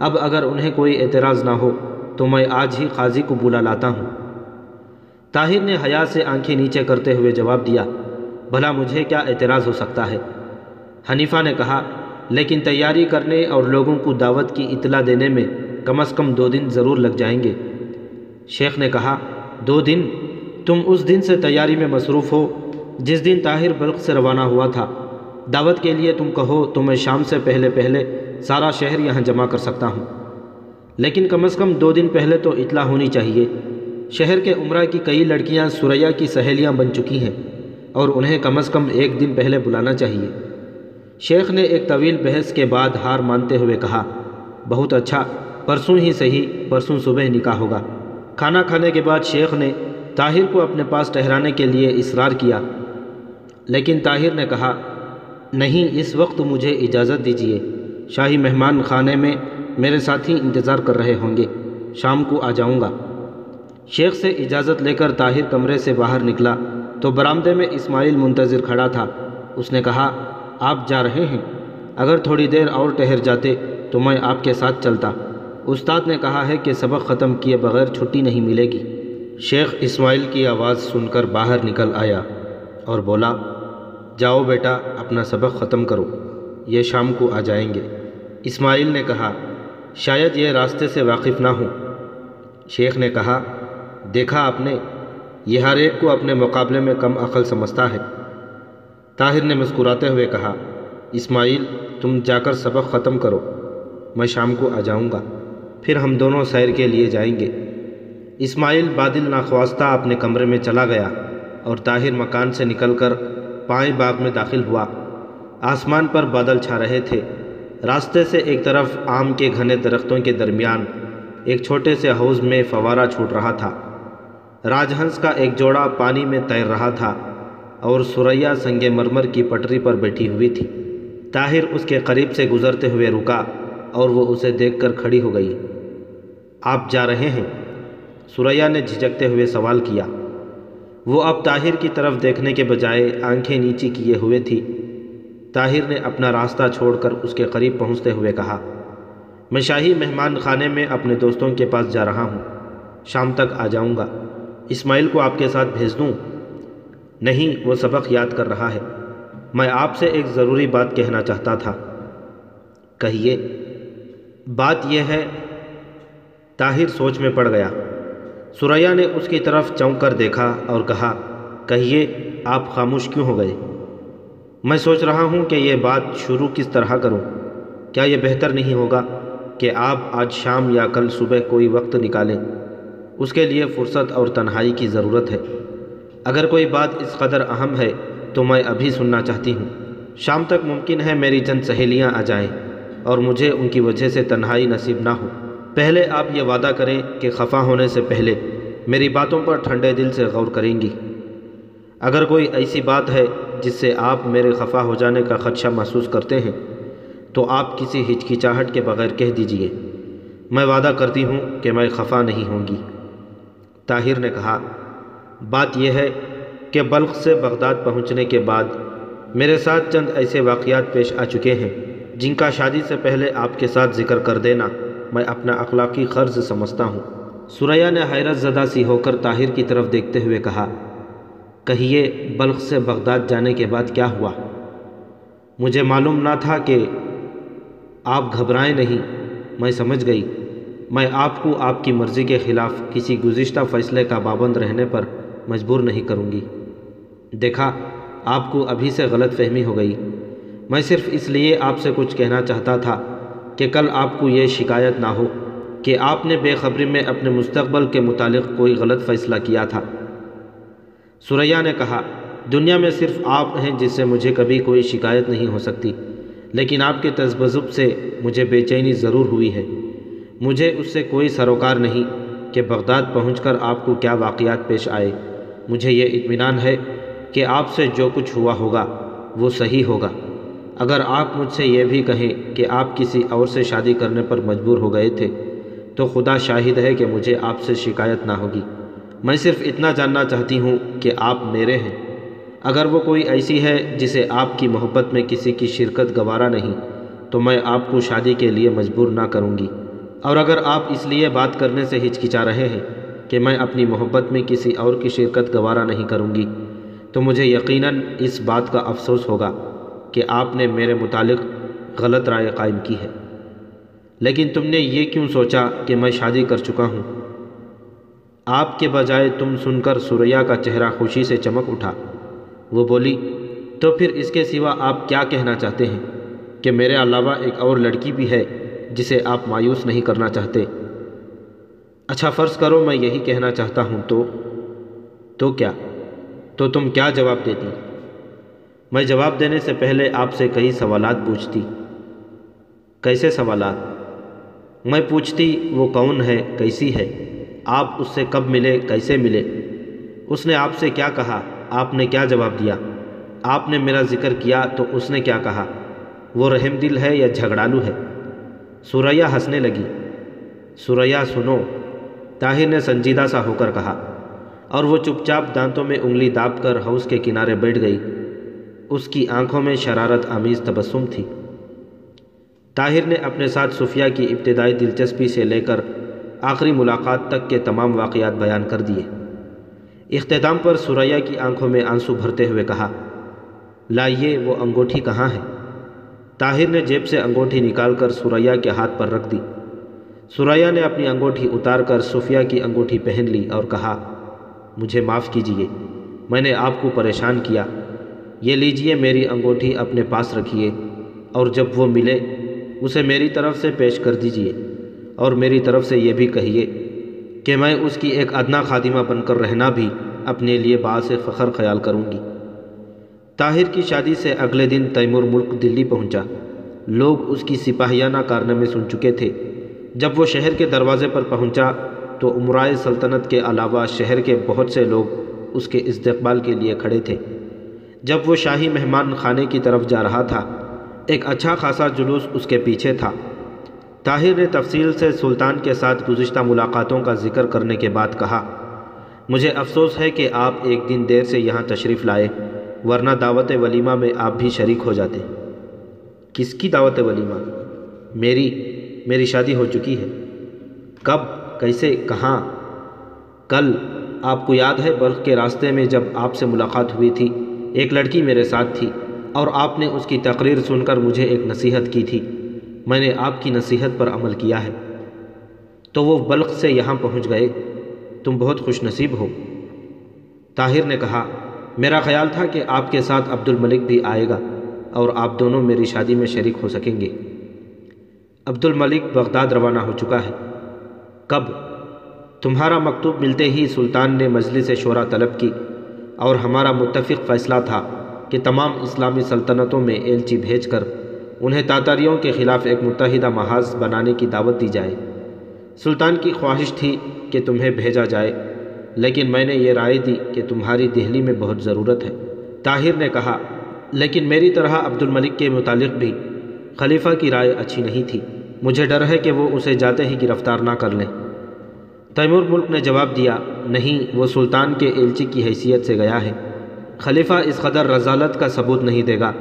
اب اگر انہیں کوئی اعتراض نہ ہو تو میں آج ہی قاضی کو بلا لاتا ہوں۔ طاہر نے حیا سے آنکھیں نیچے کرتے ہوئے جواب دیا، بھلا مجھے کیا اعتراض ہو سکتا ہے؟ حنیفہ نے کہا، لیکن تیاری کرنے اور لوگوں کو دعوت کی اطلاع دینے میں کم از کم 2 دن ضرور لگ جائیں گے۔ شیخ نے کہا، 2 دن؟ تم اس دن سے تیاری میں مصروف ہو جس دن طاہر بلخ سے روانہ ہوا تھا۔ دعوت کے لیے تم کہو تو میں شام سے پہلے سارا شہر یہاں جمع کر سکتا ہوں، لیکن کم از کم 2 دن پہلے تو اطلاع ہونی چاہیے۔ شہر کے عمرہ کی کئی لڑکیاں ثریا کی سہیلیاں بن چکی ہیں اور انہیں کم از کم 1 دن پہلے بلانا چاہیے۔ شیخ نے ایک طویل بحث کے بعد ہار مانتے ہوئے کہا، بہت اچھا، پرسوں ہی صحیح، پرسوں صبح نکاح ہوگا۔ کھانا کھانے کے بعد شیخ نے طاہر کو اپنے پاس ٹھہرانے کے لیے اصرار کیا، لیکن طاہر نے کہا، نہیں، اس وقت مجھے اجازت دیجیے، شاہی مہمان خانے میں میرے ساتھی انتظار کر رہے ہوں گے، شام کو آ جاؤں گا۔ شیخ سے اجازت لے کر طاہر کمرے سے باہر نکلا تو برآمدے میں اسماعیل منتظر کھڑا تھا۔ اس نے کہا، آپ جا رہے ہیں؟ اگر تھوڑی دیر اور ٹھہر جاتے تو میں آپ کے ساتھ چلتا۔ استاد نے کہا ہے کہ سبق ختم کیے بغیر چھٹی نہیں ملے گی۔ شیخ اسماعیل کی آواز سن کر باہر نکل آیا اور بولا، جاؤ بیٹا، اپنا سبق ختم کرو، یہ شام کو آ جائیں گے۔ اسماعیل نے کہا، شاید یہ راستے سے واقف نہ ہوں۔ شیخ نے کہا، دیکھا آپ نے، یہ ہر ایک کو اپنے مقابلے میں کم عقل سمجھتا ہے۔ طاہر نے مسکراتے ہوئے کہا، اسماعیل، تم جا کر سبق ختم کرو، میں شام کو آ جاؤں گا، پھر ہم دونوں سیر کے لیے جائیں گے۔ اسماعیل بادل ناخواستہ اپنے کمرے میں چلا گیا اور طاہر مکان سے نکل کر پائیں باغ میں داخل ہوا۔ آسمان پر بادل چھا رہے تھے۔ راستے سے ایک طرف آم کے گھنے درختوں کے درمیان ایک چھوٹے سے حوض میں فوارہ چھوٹ رہا تھا۔ راج ہنس کا ایک جوڑا پانی میں تیر رہا تھا اور ثریا سنگ مرمر کی پٹری پر بیٹھی ہوئی تھی۔ طاہر اس کے قریب سے گزرتے ہوئے رکا اور وہ اسے دیکھ کر کھڑی ہو گئی۔ آپ جا رہے ہیں؟ ثریا نے جھجکتے ہوئے سوال کیا۔ وہ اب طاہر کی طرف دیکھنے کے بجائے آنکھیں نیچی کیے ہوئے تھی۔ طاہر نے اپنا راستہ چھوڑ کر اس کے قریب پہنچتے ہوئے کہا، میں شاہی مہمان خانے میں اپنے دوستوں کے پاس جا رہا ہوں، شام تک آ جاؤں گا۔ اسماعیل کو آپ کے ساتھ بھیج دوں؟ نہیں، وہ سبق یاد کر رہا ہے۔ میں آپ سے ایک ضروری بات کہنا چاہتا تھا۔ کہیے۔ بات یہ ہے، طاہر سوچ میں پڑ گیا۔ ثریا نے اس کی طرف چونک کر دیکھا اور کہا، کہیے، آپ خاموش کیوں ہو گئے؟ میں سوچ رہا ہوں کہ یہ بات شروع کس طرح کروں۔ کیا یہ بہتر نہیں ہوگا کہ آپ آج شام یا کل صبح کوئی وقت نکالیں؟ اس کے لیے فرصت اور تنہائی کی ضرورت ہے۔ اگر کوئی بات اس قدر اہم ہے تو میں ابھی سننا چاہتی ہوں۔ شام تک ممکن ہے میری چند سہیلیاں آ جائیں اور مجھے ان کی وجہ سے تنہائی نصیب نہ ہو۔ پہلے آپ یہ وعدہ کریں کہ خفا ہونے سے پہلے میری باتوں پر ٹھنڈے دل سے غور کریں گی۔ اگر کوئی ایسی بات ہے جس سے آپ میرے خفا ہو جانے کا خدشہ محسوس کرتے ہیں تو آپ کسی ہچکچاہٹ کے بغیر کہہ دیجئے۔ میں وعدہ کرتی ہوں کہ میں خفا نہیں ہوں گی۔ طاہر نے کہا، بات یہ ہے کہ بلخ سے بغداد پہنچنے کے بعد میرے ساتھ چند ایسے واقعات پیش آ چکے ہیں جن کا شادی سے پہلے آپ کے ساتھ ذکر کر دینا میں اپنا اخلاقی فرض سمجھتا ہوں۔ ثریا نے حیرت زدہ سی ہو کر طاہر کی طرف دیکھتے ہوئے کہا، کہیے، بلخ سے بغداد جانے کے بعد کیا ہوا؟ مجھے معلوم نہ تھا کہ آپ گھبرائیں نہیں، میں سمجھ گئی۔ میں آپ کو آپ کی مرضی کے خلاف کسی گزشتہ فیصلے کا پابند رہنے پر مجبور نہیں کروں گی۔ دیکھا، آپ کو ابھی سے غلط فہمی ہو گئی۔ میں صرف اس لیے آپ سے کچھ کہنا چاہتا تھا کہ کل آپ کو یہ شکایت نہ ہو کہ آپ نے بے خبری میں اپنے مستقبل کے متعلق کوئی غلط فیصلہ کیا تھا۔ ثریا نے کہا، دنیا میں صرف آپ ہیں جس سے مجھے کبھی کوئی شکایت نہیں ہو سکتی، لیکن آپ کے تذبذب سے مجھے بے چینی ضرور ہوئی ہے۔ مجھے اس سے کوئی سروکار نہیں کہ بغداد پہنچ کر آپ کو کیا واقعات پیش آئے۔ مجھے یہ اطمینان ہے کہ آپ سے جو کچھ ہوا ہوگا وہ صحیح ہوگا۔ اگر آپ مجھ سے یہ بھی کہیں کہ آپ کسی اور سے شادی کرنے پر مجبور ہو گئے تھے تو خدا شاہد ہے کہ مجھے آپ سے شکایت نہ ہوگی۔ میں صرف اتنا جاننا چاہتی ہوں کہ آپ میرے ہیں۔ اگر وہ کوئی ایسی ہے جسے آپ کی محبت میں کسی کی شرکت گوارا نہیں تو میں آپ کو شادی کے لیے مجبور نہ کروں گی، اور اگر آپ اس لیے بات کرنے سے ہچکچا رہے ہیں کہ میں اپنی محبت میں کسی اور کی شرکت گوارا نہیں کروں گی تو مجھے یقیناً اس بات کا افسوس ہوگا کہ آپ نے میرے متعلق غلط رائے قائم کی ہے۔ لیکن تم نے یہ کیوں سوچا کہ میں شادی کر چکا ہوں؟ آپ کے بجائے تم سن کر ثریا کا چہرہ خوشی سے چمک اٹھا۔ وہ بولی، تو پھر اس کے سوا آپ کیا کہنا چاہتے ہیں کہ میرے علاوہ ایک اور لڑکی بھی ہے جسے آپ مایوس نہیں کرنا چاہتے؟ اچھا فرض کرو میں یہی کہنا چاہتا ہوں تو کیا؟ تو تم کیا جواب دیتی؟ میں جواب دینے سے پہلے آپ سے کئی سوالات پوچھتی۔ کیسے سوالات؟ میں پوچھتی وہ کون ہے، کیسی ہے، آپ اس سے کب ملے، کیسے ملے، اس نے آپ سے کیا کہا، آپ نے کیا جواب دیا، آپ نے میرا ذکر کیا تو اس نے کیا کہا، وہ رحم دل ہے یا جھگڑالو ہے؟ ثریا ہنسنے لگی۔ ثریا سنو، طاہر نے سنجیدہ سا ہو کر کہا، اور وہ چپ چاپ دانتوں میں انگلی داب کر حوض کے کنارے بیٹھ گئی۔ اس کی آنکھوں میں شرارت آمیز تبسم تھی۔ طاہر نے اپنے ساتھ صفیہ کی ابتدائی دلچسپی سے لے کر آخری ملاقات تک کے تمام واقعات بیان کر دیے۔ اختتام پر ثریا کی آنکھوں میں آنسو بھرتے ہوئے کہا، لائیے وہ انگوٹھی کہاں ہے؟ طاہر نے جیب سے انگوٹھی نکال کر ثریا کے ہاتھ پر رکھ دی۔ ثریا نے اپنی انگوٹھی اتار کر صفیہ کی انگوٹھی پہن لی اور کہا، مجھے معاف کیجیے، میں نے آپ کو پریشان کیا۔ یہ لیجئے میری انگوٹھی اپنے پاس رکھیے، اور جب وہ ملے اسے میری طرف سے پیش کر دیجیے، اور میری طرف سے یہ بھی کہیے کہ میں اس کی ایک ادنا خادمہ بن کر رہنا بھی اپنے لیے باعث فخر خیال کروں گی۔ طاہر کی شادی سے اگلے دن تیمور ملک دلی پہنچا۔ لوگ اس کی سپاہیانہ کارنامے سن چکے تھے۔ جب وہ شہر کے دروازے پر پہنچا تو امرائے سلطنت کے علاوہ شہر کے بہت سے لوگ اس کے استقبال کے لیے کھڑے تھے۔ جب وہ شاہی مہمان خانے کی طرف جا رہا تھا، ایک اچھا خاصا جلوس اس کے پیچھے تھا۔ طاہر نے تفصیل سے سلطان کے ساتھ گزشتہ ملاقاتوں کا ذکر کرنے کے بعد کہا، مجھے افسوس ہے کہ آپ ایک دن دیر سے یہاں تشریف لائے، ورنہ دعوت ولیمہ میں آپ بھی شریک ہو جاتے۔ کس کی دعوت ولیمہ؟ میری شادی ہو چکی ہے۔ کب، کیسے، کہاں؟ کل، آپ کو یاد ہے بلخ کے راستے میں جب آپ سے ملاقات ہوئی تھی، ایک لڑکی میرے ساتھ تھی اور آپ نے اس کی تقریر سن کر مجھے ایک نصیحت کی تھی۔ میں نے آپ کی نصیحت پر عمل کیا ہے۔ تو وہ بلخ سے یہاں پہنچ گئے، تم بہت خوش نصیب ہو۔ طاہر نے کہا، میرا خیال تھا کہ آپ کے ساتھ عبد الملک بھی آئے گا اور آپ دونوں میری شادی میں شریک ہو سکیں گے۔ عبد الملک بغداد روانہ ہو چکا ہے۔ کب؟ تمہارا مکتوب ملتے ہی سلطان نے مجلس شورا طلب کی، اور ہمارا متفق فیصلہ تھا کہ تمام اسلامی سلطنتوں میں ایلچی بھیج کر انہیں تاتاریوں کے خلاف ایک متحدہ محاذ بنانے کی دعوت دی جائے۔ سلطان کی خواہش تھی کہ تمہیں بھیجا جائے، لیکن میں نے یہ رائے دی کہ تمہاری دہلی میں بہت ضرورت ہے۔ طاہر نے کہا، لیکن میری طرح عبد الملک کے متعلق بھی خلیفہ کی رائے اچھی نہیں تھی۔ مجھے ڈر ہے کہ وہ اسے جاتے ہی گرفتار نہ کر لیں۔ تیمور ملک نے جواب دیا، نہیں، وہ سلطان کے ایلچی کی حیثیت سے گیا ہے۔ خلیفہ اس قدر رذالت کا ثبوت نہیں دے گا۔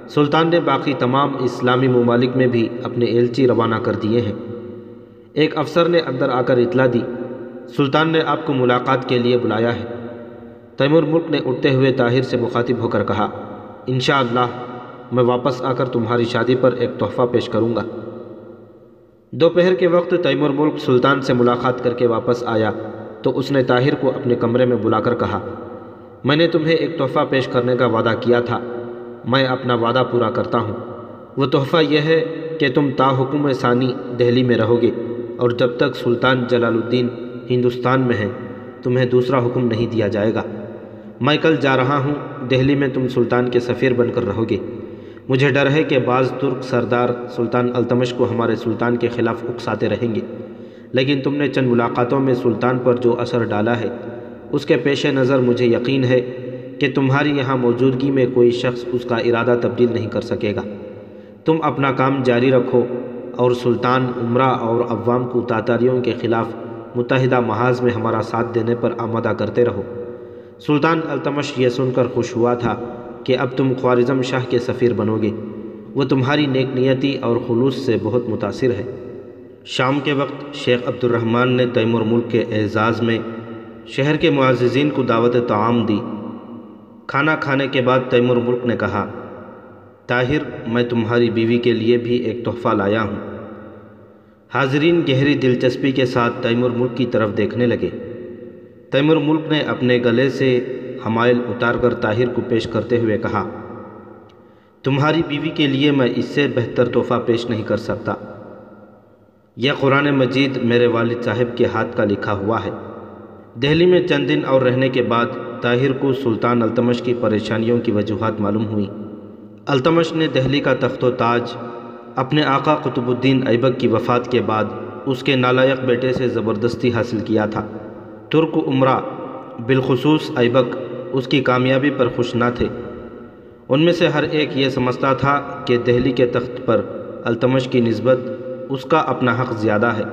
سلطان نے باقی تمام اسلامی ممالک میں بھی اپنے ایلچی روانہ کر دیے ہیں۔ ایک افسر نے اندر آ کر اطلاع دی، سلطان نے آپ کو ملاقات کے لیے بلایا ہے۔ تیمور ملک نے اٹھتے ہوئے طاہر سے مخاطب ہو کر کہا، انشاءاللہ میں واپس آ کر تمہاری شادی پر ایک تحفہ پیش کروں گا۔ دوپہر کے وقت تیمور ملک سلطان سے ملاقات کر کے واپس آیا تو اس نے طاہر کو اپنے کمرے میں بلا کر کہا، میں نے تمہیں ایک تحفہ پیش کرنے کا وعدہ کیا تھا، میں اپنا وعدہ پورا کرتا ہوں۔ وہ تحفہ یہ ہے کہ تم تا حکم ثانی دہلی میں رہو گے، اور جب تک سلطان جلال الدین ہندوستان میں ہیں تمہیں دوسرا حکم نہیں دیا جائے گا۔ میں کل جا رہا ہوں، دہلی میں تم سلطان کے سفیر بن کر رہو گے۔ مجھے ڈر ہے کہ بعض ترک سردار سلطان التمش کو ہمارے سلطان کے خلاف اکساتے رہیں گے، لیکن تم نے چند ملاقاتوں میں سلطان پر جو اثر ڈالا ہے اس کے پیش نظر مجھے یقین ہے کہ تمہاری یہاں موجودگی میں کوئی شخص اس کا ارادہ تبدیل نہیں کر سکے گا۔ تم اپنا کام جاری رکھو اور سلطان، عمرا اور عوام کو تاتاریوں کے خلاف متحدہ محاذ میں ہمارا ساتھ دینے پر آمادہ کرتے رہو۔ سلطان التمش یہ سن کر خوش ہوا تھا کہ اب تم خوارزم شاہ کے سفیر بنو گے۔ وہ تمہاری نیک نیتی اور خلوص سے بہت متاثر ہے۔ شام کے وقت شیخ عبد الرحمن نے تیمور ملک کے اعزاز میں شہر کے معززین کو دعوت طعام دی۔ کھانا کھانے کے بعد تیمور ملک نے کہا، طاہر، میں تمہاری بیوی کے لیے بھی ایک تحفہ لایا ہوں۔ حاضرین گہری دلچسپی کے ساتھ تیمور ملک کی طرف دیکھنے لگے۔ تیمور ملک نے اپنے گلے سے حمائل اتار کر طاہر کو پیش کرتے ہوئے کہا، تمہاری بیوی کے لیے میں اس سے بہتر تحفہ پیش نہیں کر سکتا۔ یہ قرآن مجید میرے والد صاحب کے ہاتھ کا لکھا ہوا ہے۔ دہلی میں چند دن اور رہنے کے بعد طاہر کو سلطان التمش کی پریشانیوں کی وجوہات معلوم ہوئی۔ التمش نے دہلی کا تخت و تاج اپنے آقا قطب الدین ایبک کی وفات کے بعد اس کے نالائق بیٹے سے زبردستی حاصل کیا تھا۔ ترک عمرا بالخصوص ایبک اس کی کامیابی پر خوش نہ تھے۔ ان میں سے ہر ایک یہ سمجھتا تھا کہ دہلی کے تخت پر التمش کی نسبت اس کا اپنا حق زیادہ ہے۔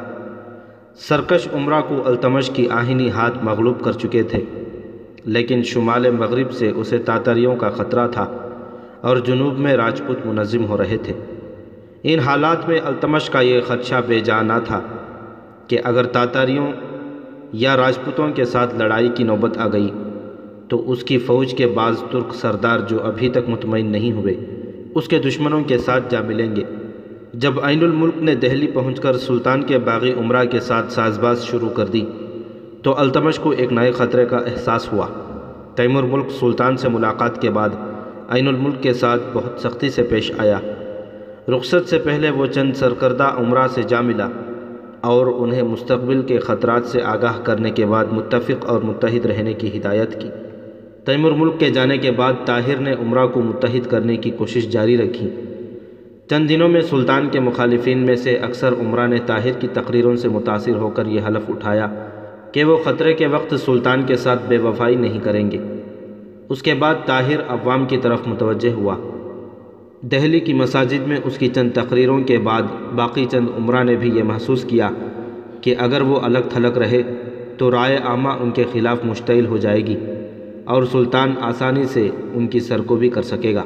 سرکش عمرا کو التمش کی آہنی ہاتھ مغلوب کر چکے تھے، لیکن شمال مغرب سے اسے تاتاریوں کا خطرہ تھا اور جنوب میں راجپوت منظم ہو رہے تھے۔ ان حالات میں التمش کا یہ خدشہ بے جا نہ تھا کہ اگر تاتاریوں یا راجپوتوں کے ساتھ لڑائی کی نوبت آ گئی تو اس کی فوج کے بعض ترک سردار جو ابھی تک مطمئن نہیں ہوئے اس کے دشمنوں کے ساتھ جا ملیں گے۔ جب عین الملک نے دہلی پہنچ کر سلطان کے باغی عمرا کے ساتھ ساز باز شروع کر دی تو التمش کو ایک نئے خطرے کا احساس ہوا۔ تیمور ملک سلطان سے ملاقات کے بعد عین الملک کے ساتھ بہت سختی سے پیش آیا۔ رخصت سے پہلے وہ چند سرکردہ عمرا سے جا ملا اور انہیں مستقبل کے خطرات سے آگاہ کرنے کے بعد متفق اور متحد رہنے کی ہدایت کی۔ تیمور ملک کے جانے کے بعد طاہر نے عمرا کو متحد کرنے کی کوشش جاری رکھی۔ چند دنوں میں سلطان کے مخالفین میں سے اکثر عمرا نے طاہر کی تقریروں سے متاثر ہو کر یہ حلف اٹھایا کہ وہ خطرے کے وقت سلطان کے ساتھ بے وفائی نہیں کریں گے۔ اس کے بعد طاہر عوام کی طرف متوجہ ہوا۔ دہلی کی مساجد میں اس کی چند تقریروں کے بعد باقی چند عمرا نے بھی یہ محسوس کیا کہ اگر وہ الگ تھلگ رہے تو رائے عامہ ان کے خلاف مشتعل ہو جائے گی اور سلطان آسانی سے ان کی سرکوبی کر سکے گا۔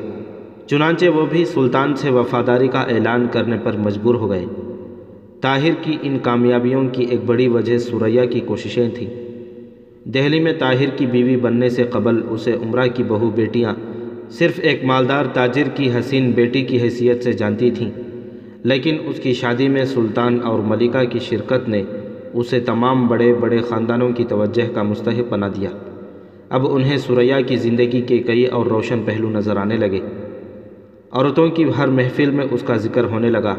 چنانچہ وہ بھی سلطان سے وفاداری کا اعلان کرنے پر مجبور ہو گئے۔ طاہر کی ان کامیابیوں کی ایک بڑی وجہ سریا کی کوششیں تھیں۔ دہلی میں طاہر کی بیوی بننے سے قبل اسے عمرا کی بہو بیٹیاں صرف ایک مالدار تاجر کی حسین بیٹی کی حیثیت سے جانتی تھیں، لیکن اس کی شادی میں سلطان اور ملکہ کی شرکت نے اسے تمام بڑے بڑے خاندانوں کی توجہ کا مستحق بنا دیا۔ اب انہیں سریا کی زندگی کے کئی اور روشن پہلو نظر آنے لگے۔ عورتوں کی ہر محفل میں اس کا ذکر ہونے لگا۔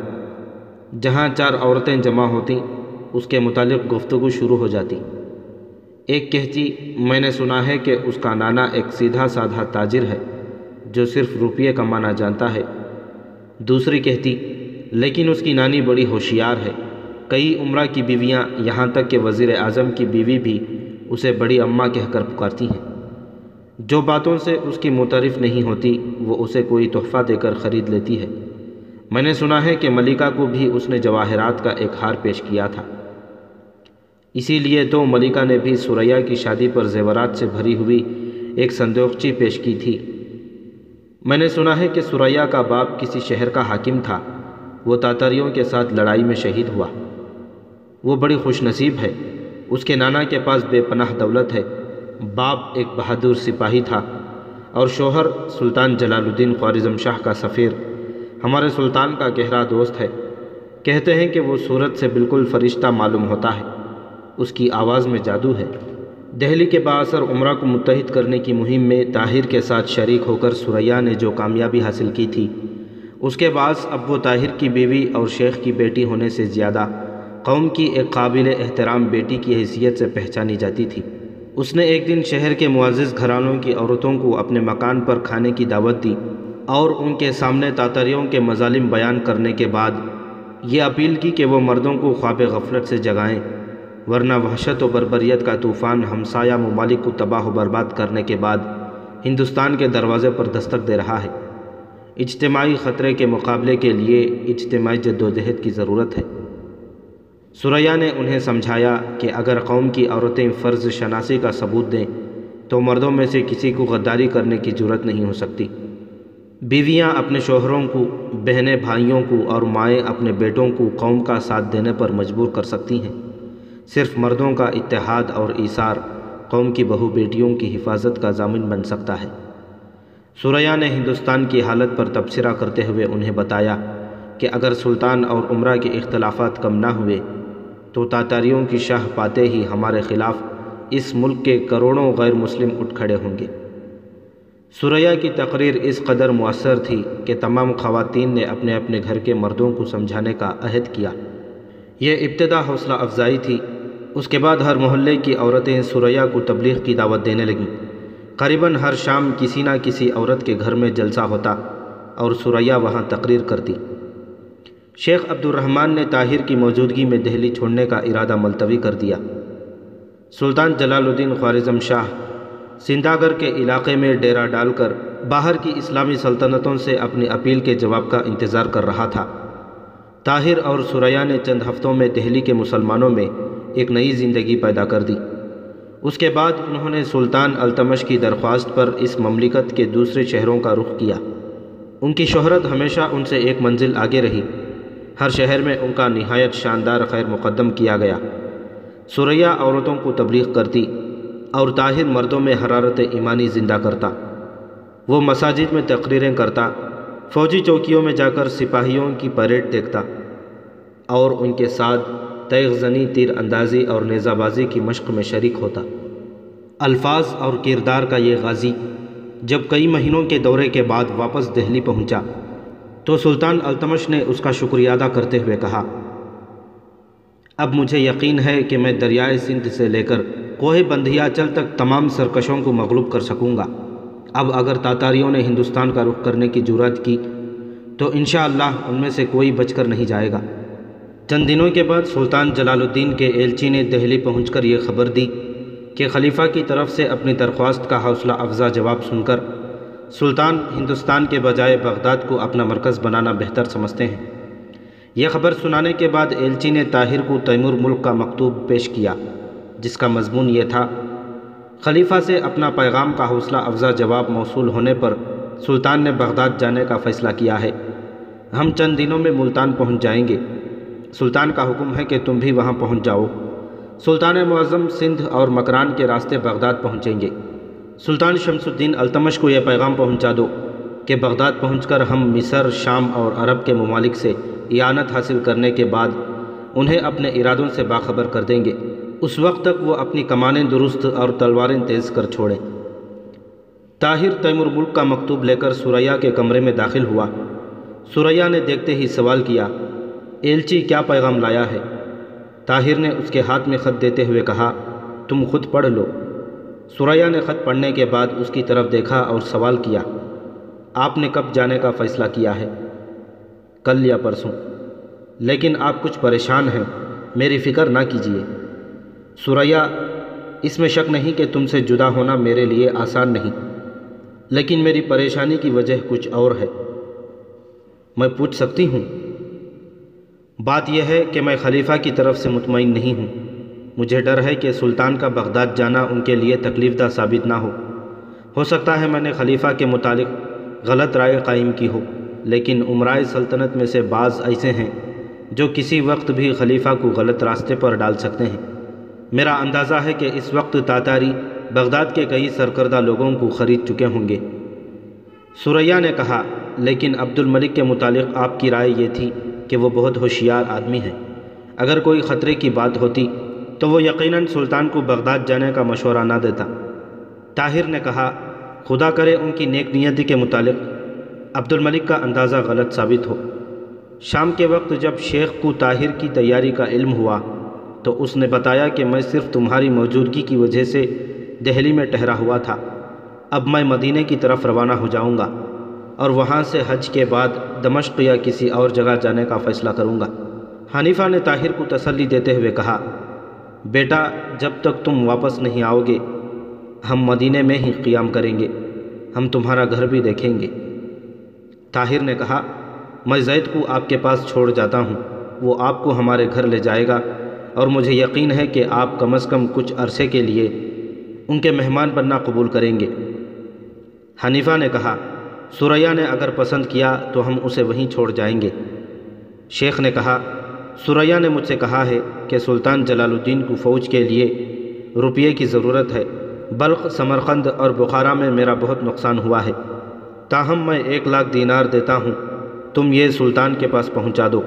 جہاں 4 عورتیں جمع ہوتیں اس کے متعلق گفتگو شروع ہو جاتی۔ ایک کہتی، میں نے سنا ہے کہ اس کا نانا ایک سیدھا سادھا تاجر ہے جو صرف روپیے کمانا جانتا ہے۔ دوسری کہتی، لیکن اس کی نانی بڑی ہوشیار ہے۔ کئی عمرا کی بیویاں، یہاں تک کہ وزیر اعظم کی بیوی بھی اسے بڑی اماں کہہ کر پکارتی ہیں۔ جو باتوں سے اس کی متعارف نہیں ہوتی وہ اسے کوئی تحفہ دے کر خرید لیتی ہے۔ میں نے سنا ہے کہ ملکہ کو بھی اس نے جواہرات کا ایک ہار پیش کیا تھا۔ اسی لیے تو ملکہ نے بھی سریا کی شادی پر زیورات سے بھری ہوئی ایک صندوقچی پیش کی تھی۔ میں نے سنا ہے کہ سریا کا باپ کسی شہر کا حاکم تھا، وہ تاتاریوں کے ساتھ لڑائی میں شہید ہوا۔ وہ بڑی خوش نصیب ہے، اس کے نانا کے پاس بے پناہ دولت ہے۔ باپ ایک بہادر سپاہی تھا اور شوہر سلطان جلال الدین خوارزم شاہ کا سفیر ہمارے سلطان کا گہرا دوست ہے۔ کہتے ہیں کہ وہ صورت سے بالکل فرشتہ معلوم ہوتا ہے، اس کی آواز میں جادو ہے۔ دہلی کے بااثر عمرہ کو متحد کرنے کی مہم میں طاہر کے ساتھ شریک ہو کر ثریا نے جو کامیابی حاصل کی تھی، اس کے باعث اب وہ طاہر کی بیوی اور شیخ کی بیٹی ہونے سے زیادہ قوم کی ایک قابل احترام بیٹی کی حیثیت سے پہچانی جاتی تھی۔ اس نے ایک دن شہر کے معزز گھرانوں کی عورتوں کو اپنے مکان پر کھانے کی دعوت دی اور ان کے سامنے تاتاریوں کے مظالم بیان کرنے کے بعد یہ اپیل کی کہ وہ مردوں کو خواب غفلت سے جگائیں، ورنہ وحشت و بربریت کا طوفان ہمسایہ ممالک کو تباہ و برباد کرنے کے بعد ہندوستان کے دروازے پر دستک دے رہا ہے۔ اجتماعی خطرے کے مقابلے کے لیے اجتماعی جدوجہد کی ضرورت ہے۔ ثریا نے انہیں سمجھایا کہ اگر قوم کی عورتیں فرض شناسی کا ثبوت دیں تو مردوں میں سے کسی کو غداری کرنے کی جرات نہیں ہو سکتی۔ بیویاں اپنے شوہروں کو، بہنیں بھائیوں کو اور مائیں اپنے بیٹوں کو قوم کا ساتھ دینے پر مجبور کر سکتی ہیں۔ صرف مردوں کا اتحاد اور ایثار قوم کی بہو بیٹیوں کی حفاظت کا ضامن بن سکتا ہے۔ ثریا نے ہندوستان کی حالت پر تبصرہ کرتے ہوئے انہیں بتایا کہ اگر سلطان اور عمرہ کے اختلافات کم نہ ہوئے تو تاتاریوں کی شاہ پاتے ہی ہمارے خلاف اس ملک کے کروڑوں غیر مسلم اٹھ کھڑے ہوں گے۔ ثریا کی تقریر اس قدر مؤثر تھی کہ تمام خواتین نے اپنے اپنے گھر کے مردوں کو سمجھانے کا عہد کیا۔ یہ ابتدا حوصلہ افزائی تھی۔ اس کے بعد ہر محلے کی عورتیں ثریا کو تبلیغ کی دعوت دینے لگیں۔ قریباً ہر شام کسی نہ کسی عورت کے گھر میں جلسہ ہوتا اور ثریا وہاں تقریر کرتی۔ شیخ عبد الرحمن نے طاہر کی موجودگی میں دہلی چھوڑنے کا ارادہ ملتوی کر دیا۔ سلطان جلال الدین خوارزم شاہ سندھاگر کے علاقے میں ڈیرا ڈال کر باہر کی اسلامی سلطنتوں سے اپنی اپیل کے جواب کا انتظار کر رہا تھا۔ طاہر اور ثریا نے چند ہفتوں میں دہلی کے مسلمانوں میں ایک نئی زندگی پیدا کر دی۔ اس کے بعد انہوں نے سلطان التمش کی درخواست پر اس مملکت کے دوسرے شہروں کا رخ کیا۔ ان کی شہرت ہمیشہ ان سے ایک منزل آگے رہی۔ ہر شہر میں ان کا نہایت شاندار خیر مقدم کیا گیا۔ ثریا عورتوں کو تبلیغ کرتی اور طاہر مردوں میں حرارت ایمانی زندہ کرتا۔ وہ مساجد میں تقریریں کرتا، فوجی چوکیوں میں جا کر سپاہیوں کی پریڈ دیکھتا اور ان کے ساتھ تیغ زنی، تیر اندازی اور نیزہ بازی کی مشق میں شریک ہوتا۔ الفاظ اور کردار کا یہ غازی جب کئی مہینوں کے دورے کے بعد واپس دہلی پہنچا تو سلطان التمش نے اس کا شکریہ ادا کرتے ہوئے کہا، اب مجھے یقین ہے کہ میں دریائے سندھ سے لے کر کوہ بندھیاچل تک تمام سرکشوں کو مغلوب کر سکوں گا۔ اب اگر تاتاریوں نے ہندوستان کا رخ کرنے کی جرات کی تو انشاءاللہ ان میں سے کوئی بچ کر نہیں جائے گا۔ چند دنوں کے بعد سلطان جلال الدین کے ایلچی نے دہلی پہنچ کر یہ خبر دی کہ خلیفہ کی طرف سے اپنی درخواست کا حوصلہ افزا جواب سن کر سلطان ہندوستان کے بجائے بغداد کو اپنا مرکز بنانا بہتر سمجھتے ہیں۔ یہ خبر سنانے کے بعد ایلچی نے طاہر کو تیمور ملک کا مکتوب پیش کیا، جس کا مضمون یہ تھا، خلیفہ سے اپنا پیغام کا حوصلہ افزا جواب موصول ہونے پر سلطان نے بغداد جانے کا فیصلہ کیا ہے۔ ہم چند دنوں میں ملتان پہنچ جائیں گے۔ سلطان کا حکم ہے کہ تم بھی وہاں پہنچ جاؤ۔ سلطان معظم سندھ اور مکران کے راستے بغداد پہنچیں گے۔ سلطان شمس الدین التمش کو یہ پیغام پہنچا دو کہ بغداد پہنچ کر ہم مصر، شام اور عرب کے ممالک سے اعانت حاصل کرنے کے بعد انہیں اپنے ارادوں سے باخبر کر دیں گے۔ اس وقت تک وہ اپنی کمانیں درست اور تلواریں تیز کر چھوڑیں۔ طاہر تیمور ملک کا مکتوب لے کر ثریا کے کمرے میں داخل ہوا۔ ثریا نے دیکھتے ہی سوال کیا، ایلچی کیا پیغام لایا ہے؟ طاہر نے اس کے ہاتھ میں خط دیتے ہوئے کہا، تم خود پڑھ لو۔ ثریا نے خط پڑھنے کے بعد اس کی طرف دیکھا اور سوال کیا، آپ نے کب جانے کا فیصلہ کیا ہے؟ کل یا پرسوں، لیکن آپ کچھ پریشان ہیں، میری فکر نہ کیجیے۔ ثریا، اس میں شک نہیں کہ تم سے جدا ہونا میرے لیے آسان نہیں، لیکن میری پریشانی کی وجہ کچھ اور ہے۔ میں پوچھ سکتی ہوں؟ بات یہ ہے کہ میں خلیفہ کی طرف سے مطمئن نہیں ہوں۔ مجھے ڈر ہے کہ سلطان کا بغداد جانا ان کے لیے تکلیف دہ ثابت نہ ہو سکتا ہے میں نے خلیفہ کے متعلق غلط رائے قائم کی ہو، لیکن امرائے سلطنت میں سے بعض ایسے ہیں جو کسی وقت بھی خلیفہ کو غلط راستے پر ڈال سکتے ہیں۔ میرا اندازہ ہے کہ اس وقت تاتاری بغداد کے کئی سرکردہ لوگوں کو خرید چکے ہوں گے۔ ثریا نے کہا، لیکن عبد الملک کے متعلق آپ کی رائے یہ تھی کہ وہ بہت ہوشیار آدمی ہے۔ اگر کوئی خطرے کی بات ہوتی تو وہ یقیناً سلطان کو بغداد جانے کا مشورہ نہ دیتا۔ طاہر نے کہا، خدا کرے ان کی نیک نیتی کے متعلق عبد الملک کا اندازہ غلط ثابت ہو۔ شام کے وقت جب شیخ کو طاہر کی تیاری کا علم ہوا تو اس نے بتایا کہ میں صرف تمہاری موجودگی کی وجہ سے دہلی میں ٹھہرا ہوا تھا، اب میں مدینے کی طرف روانہ ہو جاؤں گا اور وہاں سے حج کے بعد دمشق یا کسی اور جگہ جانے کا فیصلہ کروں گا۔ حنیفہ نے طاہر کو تسلی دیتے ہوئے کہا، بیٹا جب تک تم واپس نہیں آؤ گے ہم مدینے میں ہی قیام کریں گے، ہم تمہارا گھر بھی دیکھیں گے۔ طاہر نے کہا، میں زید کو آپ کے پاس چھوڑ جاتا ہوں، وہ آپ کو ہمارے گھر لے جائے گا اور مجھے یقین ہے کہ آپ کم از کم کچھ عرصے کے لیے ان کے مہمان بننا قبول کریں گے۔ حنیفہ نے کہا، ثریا نے اگر پسند کیا تو ہم اسے وہیں چھوڑ جائیں گے۔ شیخ نے کہا، ثریا نے مجھ سے کہا ہے کہ سلطان جلال الدین کو فوج کے لیے روپیے کی ضرورت ہے، بلخ، سمرقند اور بخارا میں میرا بہت نقصان ہوا ہے، تاہم میں 1,00,000 دینار دیتا ہوں، تم یہ سلطان کے پاس پہنچا دو۔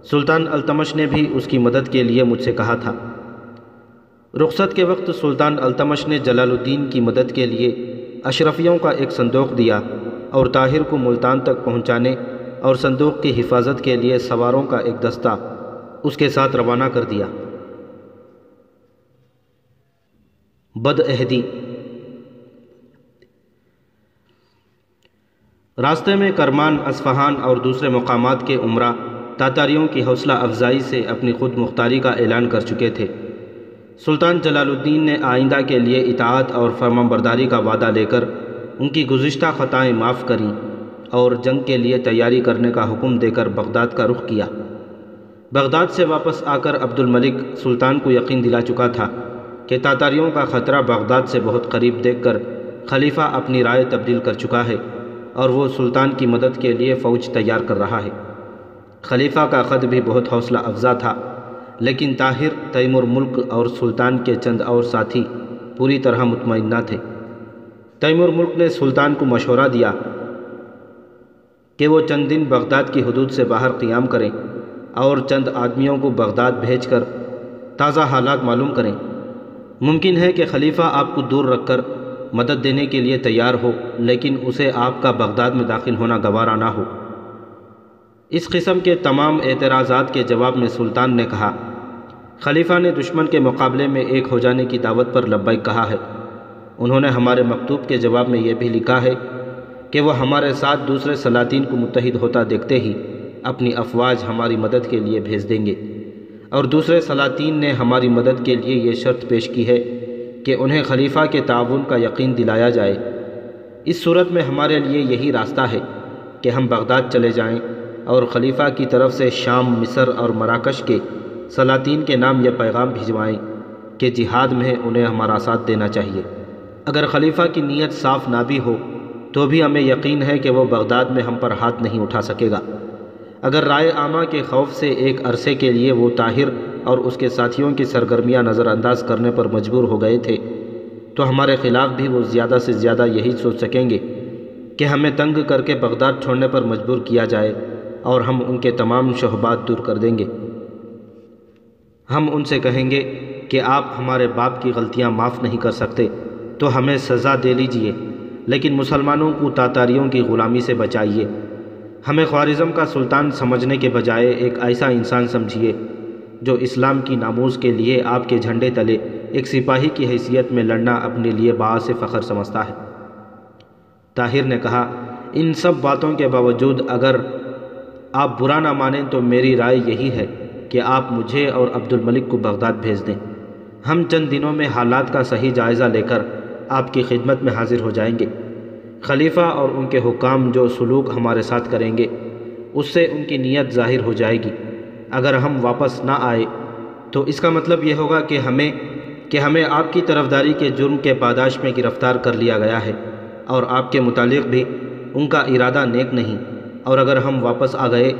سلطان التمش نے بھی اس کی مدد کے لیے مجھ سے کہا تھا۔ رخصت کے وقت سلطان التمش نے جلال الدین کی مدد کے لیے اشرفیوں کا ایک صندوق دیا اور طاہر کو ملتان تک پہنچانے اور صندوق کی حفاظت کے لیے سواروں کا ایک دستہ اس کے ساتھ روانہ کر دیا۔ بدعہدی۔ راستے میں کرمان، اصفہان اور دوسرے مقامات کے عمرہ تاتاریوں کی حوصلہ افزائی سے اپنی خود مختاری کا اعلان کر چکے تھے۔ سلطان جلال الدین نے آئندہ کے لیے اطاعت اور فرمانبرداری کا وعدہ لے کر ان کی گزشتہ خطائیں معاف کریں اور جنگ کے لیے تیاری کرنے کا حکم دے کر بغداد کا رخ کیا۔ بغداد سے واپس آ کر عبد الملک سلطان کو یقین دلا چکا تھا کہ تاتاریوں کا خطرہ بغداد سے بہت قریب دیکھ کر خلیفہ اپنی رائے تبدیل کر چکا ہے اور وہ سلطان کی مدد کے لیے فوج تیار کر رہا ہے۔ خلیفہ کا خط بھی بہت حوصلہ افزا تھا، لیکن طاہر، تیمور ملک اور سلطان کے چند اور ساتھی پوری طرح مطمئن نہ تھے۔ تیمور ملک نے سلطان کو مشورہ دیا کہ وہ چند دن بغداد کی حدود سے باہر قیام کریں اور چند آدمیوں کو بغداد بھیج کر تازہ حالات معلوم کریں۔ ممکن ہے کہ خلیفہ آپ کو دور رکھ کر مدد دینے کے لیے تیار ہو، لیکن اسے آپ کا بغداد میں داخل ہونا گوارا نہ ہو۔ اس قسم کے تمام اعتراضات کے جواب میں سلطان نے کہا، خلیفہ نے دشمن کے مقابلے میں ایک ہو جانے کی دعوت پر لبیک کہا ہے۔ انہوں نے ہمارے مکتوب کے جواب میں یہ بھی لکھا ہے کہ وہ ہمارے ساتھ دوسرے سلاطین کو متحد ہوتا دیکھتے ہی اپنی افواج ہماری مدد کے لیے بھیج دیں گے، اور دوسرے سلاطین نے ہماری مدد کے لیے یہ شرط پیش کی ہے کہ انہیں خلیفہ کے تعاون کا یقین دلایا جائے۔ اس صورت میں ہمارے لیے یہی راستہ ہے کہ ہم بغداد چلے جائیں اور خلیفہ کی طرف سے شام، مصر اور مراکش کے سلاطین کے نام یہ پیغام بھجوائیں کہ جہاد میں انہیں ہمارا ساتھ دینا چاہیے۔ اگر خلیفہ کی نیت صاف نہ بھی ہو تو بھی ہمیں یقین ہے کہ وہ بغداد میں ہم پر ہاتھ نہیں اٹھا سکے گا۔ اگر رائے عامہ کے خوف سے ایک عرصے کے لیے وہ طاہر اور اس کے ساتھیوں کی سرگرمیاں نظر انداز کرنے پر مجبور ہو گئے تھے تو ہمارے خلاف بھی وہ زیادہ سے زیادہ یہی سوچ سکیں گے کہ ہمیں تنگ کر کے بغداد چھوڑنے پر مجبور کیا جائے اور ہم ان کے تمام شبہات دور کر دیں گے۔ ہم ان سے کہیں گے کہ آپ ہمارے باپ کی غلطیاں معاف نہیں کر سکتے تو ہمیں سزا دے لیجئے، لیکن مسلمانوں کو تاتاریوں کی غلامی سے بچائیے۔ ہمیں خوارزم کا سلطان سمجھنے کے بجائے ایک ایسا انسان سمجھیے جو اسلام کی ناموز کے لیے آپ کے جھنڈے تلے ایک سپاہی کی حیثیت میں لڑنا اپنے لیے باعث فخر سمجھتا ہے۔ طاہر نے کہا، ان سب باتوں کے باوجود اگر آپ برا نہ مانیں تو میری رائے یہی ہے کہ آپ مجھے اور عبد الملک کو بغداد بھیج دیں۔ ہم چند دنوں میں حالات کا صحیح جائزہ لے کر آپ کی خدمت میں حاضر ہو جائیں گے۔ خلیفہ اور ان کے حکام جو سلوک ہمارے ساتھ کریں گے اس سے ان کی نیت ظاہر ہو جائے گی۔ اگر ہم واپس نہ آئے تو اس کا مطلب یہ ہوگا کہ ہمیں آپ کی طرفداری کے جرم کے پاداش میں گرفتار کر لیا گیا ہے اور آپ کے متعلق بھی ان کا ارادہ نیک نہیں، اور اگر ہم واپس آ گئے